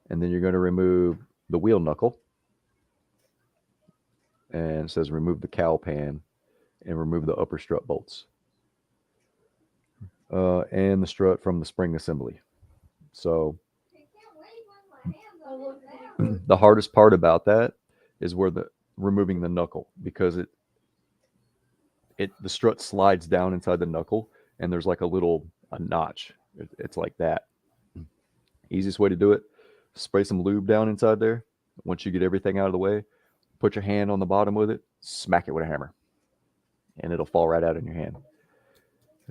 And then you're going to remove the wheel knuckle. And it says remove the cowl pan and remove the upper strut bolts. And the strut from the spring assembly. So the hardest part about that is where removing the knuckle, because the strut slides down inside the knuckle and there's like a notch. It's like that. Easiest way to do it, spray some lube down inside there. Once you get everything out of the way, put your hand on the bottom with it, smack it with a hammer, and it'll fall right out in your hand.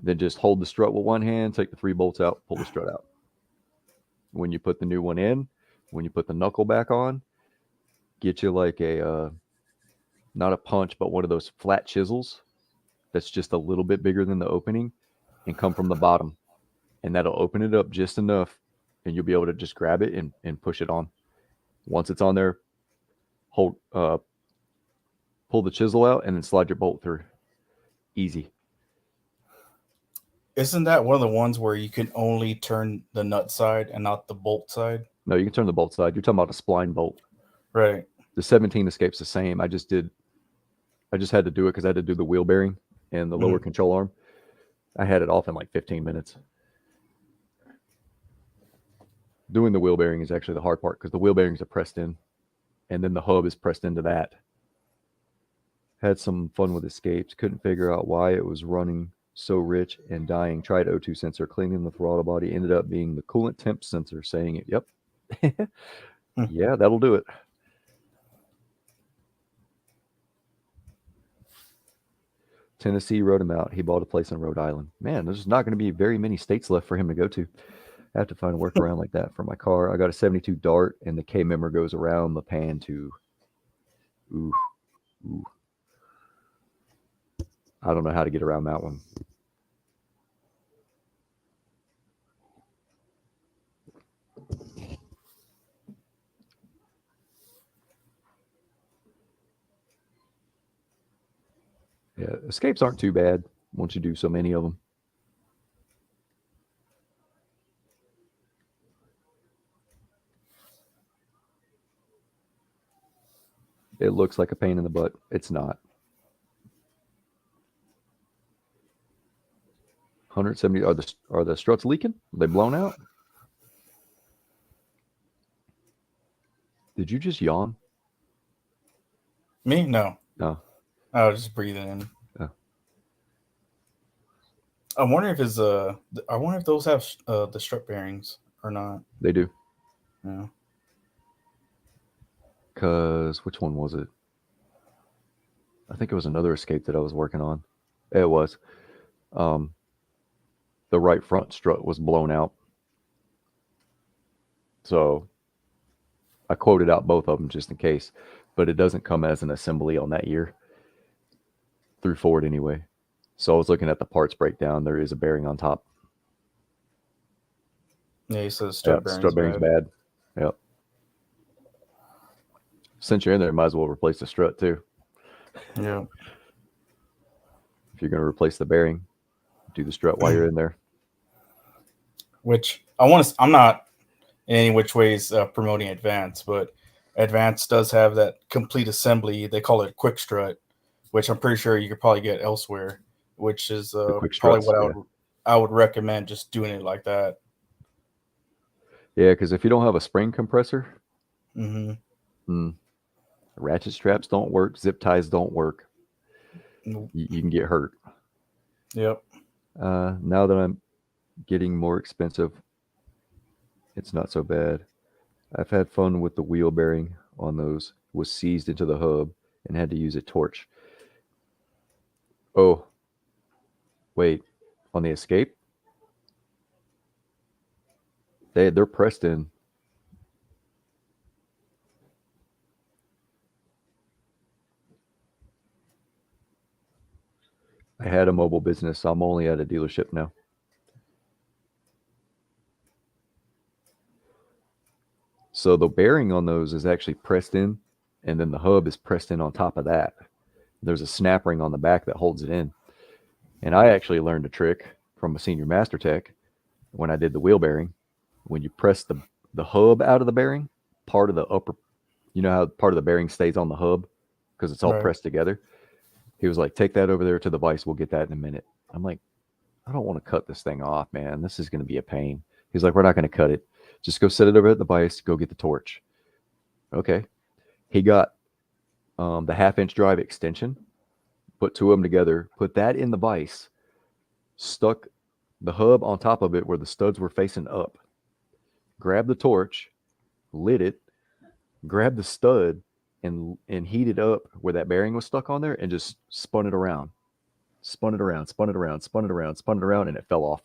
Then just hold the strut with one hand, take the 3 bolts out, pull the strut out. When you put the new one in, when you put the knuckle back on, get you like not a punch, but one of those flat chisels that's just a little bit bigger than the opening, and come from the bottom. And that'll open it up just enough, and you'll be able to just grab it and push it on. Once it's on there, pull the chisel out and then slide your bolt through. Easy. Isn't that one of the ones where you can only turn the nut side and not the bolt side? No, you can turn the bolt side. You're talking about a spline bolt. Right. The 17 Escape's the same. I just had to do it because I had to do the wheel bearing and the lower control arm. I had it off in like 15 minutes. Doing the wheel bearing is actually the hard part because the wheel bearings are pressed in, and then the hub is pressed into that. Had some fun with Escapes. Couldn't figure out why it was running so rich and dying. Tried O2 sensor, cleaning the throttle body. Ended up being the coolant temp sensor saying it. Yep. Yeah, that'll do it. Tennessee wrote him out. He bought a place in Rhode Island. Man, there's not going to be very many states left for him to go to. I have to find a workaround like that for my car. I got a 72 Dart, and the K-member goes around the pan to. Ooh. I don't know how to get around that one. Yeah, Escapes aren't too bad once you do so many of them. It looks like a pain in the butt. It's not. 170. Are the struts leaking? Are they blown out? Did you just yawn? Me? No. No. I was just breathing in. Oh. I'm wondering if I wonder if those have the strut bearings or not. They do. Yeah. Because which one was it? I think it was another Escape that I was working on. It was. The right front strut was blown out. So I quoted out both of them just in case, but it doesn't come as an assembly on that year through Ford anyway. So I was looking at the parts breakdown. There is a bearing on top. Yeah, he says strut bearing's strut bearing's bad. Yep. Since you're in there, might as well replace the strut too. Yeah. If you're going to replace the bearing, do the strut while you're in there. Which I'm not in any which ways promoting Advance, but Advance does have that complete assembly. They call it quick strut, which I'm pretty sure you could probably get elsewhere, which is quick probably struts, what I would recommend, just doing it like that. Yeah, because if you don't have a spring compressor, ratchet straps don't work, zip ties don't work. You can get hurt. Yep. Now that I'm getting more expensive, it's not so bad. I've had fun with the wheel bearing on those. Was seized into the hub and had to use a torch. Oh, wait, on the Escape, they're pressed in. I had a mobile business. I'm only at a dealership now. So the bearing on those is actually pressed in, and then the hub is pressed in on top of that. There's a snap ring on the back that holds it in. And I actually learned a trick from a senior master tech when I did the wheel bearing. When you press the hub out of the bearing, part of the upper, you know how part of the bearing stays on the hub because it's all pressed together. He was like, take that over there to the vise. We'll get that in a minute. I'm like, I don't want to cut this thing off, man. This is going to be a pain. He's like, we're not going to cut it. Just go set it over at the vise. Go get the torch. Okay. He got the 1/2-inch drive extension, put two of them together, put that in the vise, stuck the hub on top of it where the studs were facing up, grabbed the torch, lit it, grabbed the stud, and heated up where that bearing was stuck on there and just spun it around, and it fell off.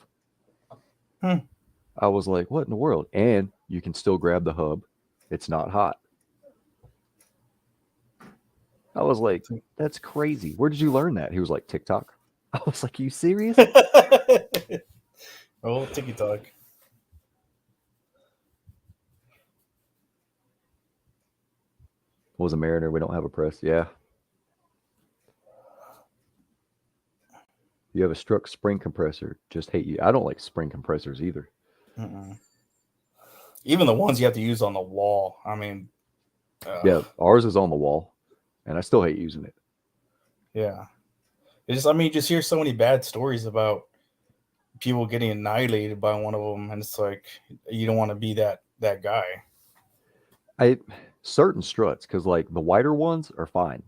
I was like, what in the world? And you can still grab the hub. It's not hot. I was like, that's crazy. Where did you learn that? He was like, TikTok. I was like, you serious? Oh, TikTok. Was a Mariner. We don't have a press. Yeah. You have a Struck spring compressor. Just hate you. I don't like spring compressors either. Even the ones you have to use on the wall. I mean, yeah, ours is on the wall, and I still hate using it. Yeah, you just hear so many bad stories about people getting annihilated by one of them, and it's like you don't want to be that guy. Certain struts, because like the wider ones are fine.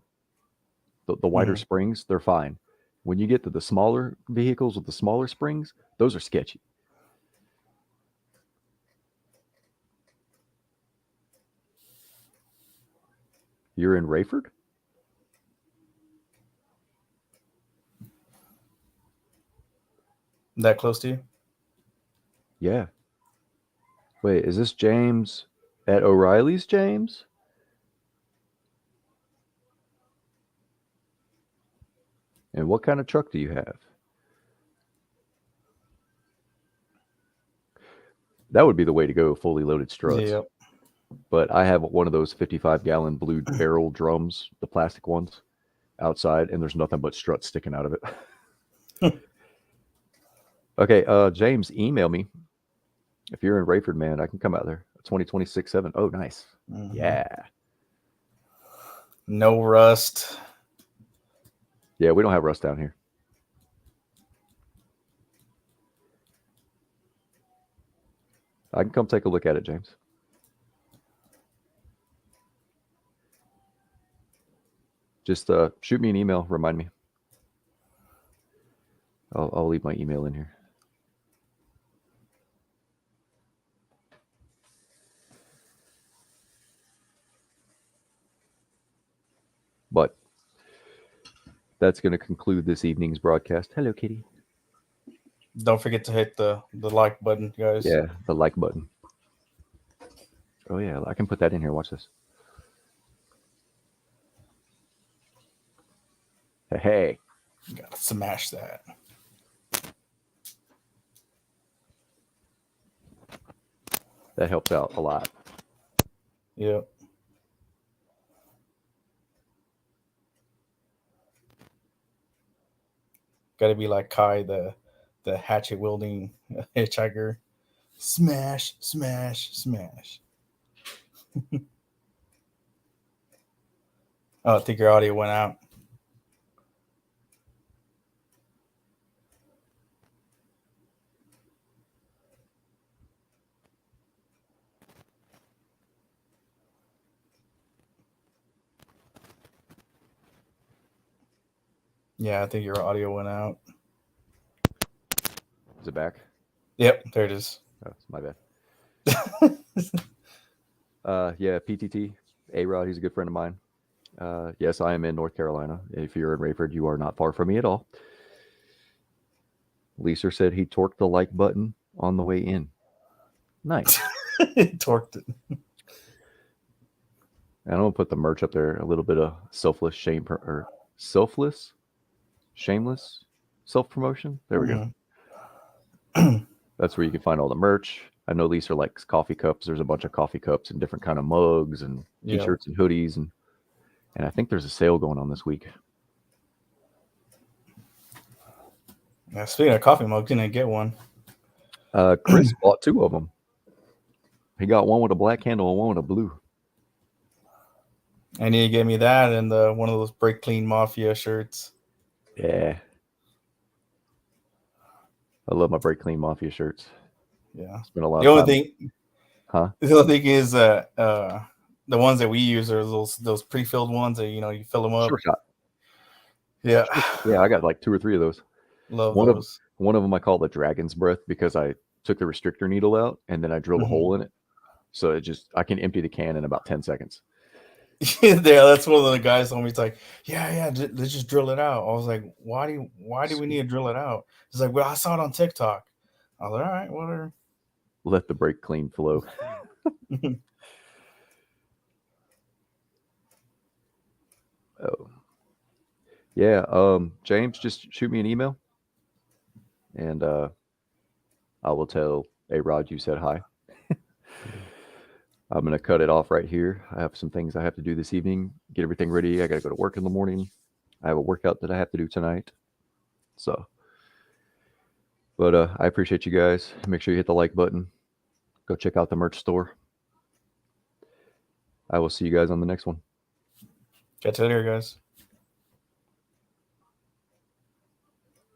The wider springs, they're fine. When you get to the smaller vehicles with the smaller springs, those are sketchy. You're in Rayford? That close to you? Yeah. Wait, is this James at O'Reilly's, James? And what kind of truck do you have? That would be the way to go, fully loaded struts. Yep. But I have one of those 55-gallon blue barrel drums, the plastic ones, outside, and there's nothing but struts sticking out of it. Okay, James, email me. If you're in Rayford, man, I can come out there. 2026-7. Oh, nice. Yeah. No rust. Yeah, we don't have rust down here. I can come take a look at it, James. Just shoot me an email. Remind me. I'll leave my email in here. But that's going to conclude this evening's broadcast. Hello, kitty. Don't forget to hit the like button, guys. Yeah, the like button. Oh, yeah, I can put that in here. Watch this. Hey. Gotta smash that. That helps out a lot. Yep. Gotta be like Kai, the hatchet wielding hitchhiker. Smash, smash, smash. Oh, I think your audio went out. Yeah, I think your audio went out. Is it back? Yep, there it is. Oh, my bad. Yeah, PTT, A-Rod, he's a good friend of mine. Yes, I am in North Carolina. If you're in Rayford, you are not far from me at all. Lisa said he torqued the like button on the way in. Nice. Torqued it. And I'm gonna put the merch up there. A little bit of selfless shameless self promotion. There we go. That's where you can find all the merch. I know Lisa likes coffee cups. There's a bunch of coffee cups and different kind of mugs and t-shirts and hoodies, and I think there's a sale going on this week. Yeah, speaking of coffee mugs, didn't get one. Chris bought 2 of them. He got one with a black handle and one with a blue. And he gave me that and one of those Break Clean Mafia shirts. Yeah. I love my Break Clean Mafia shirts. Yeah. It's been a lot The of only time. thing, Huh? The only thing is the ones that we use are those pre-filled ones that you fill them up. Sure shot. Yeah. Yeah, I got like 2 or 3 of those. Love one those. One of them I call the Dragon's Breath because I took the restrictor needle out and then I drilled a hole in it. So I can empty the can in about 10 seconds. Yeah, that's one of the guys told me. It's like, let's just drill it out. I was like, why do we need to drill it out? He's like, well, I saw it on TikTok. I was like, all right, whatever. Let the brake clean flow. Oh. Yeah, James, just shoot me an email and I will tell A-Rod you said hi. I'm going to cut it off right here. I have some things I have to do this evening, get everything ready. I got to go to work in the morning. I have a workout that I have to do tonight. So, but I appreciate you guys. Make sure you hit the like button. Go check out the merch store. I will see you guys on the next one. Catch you later, guys.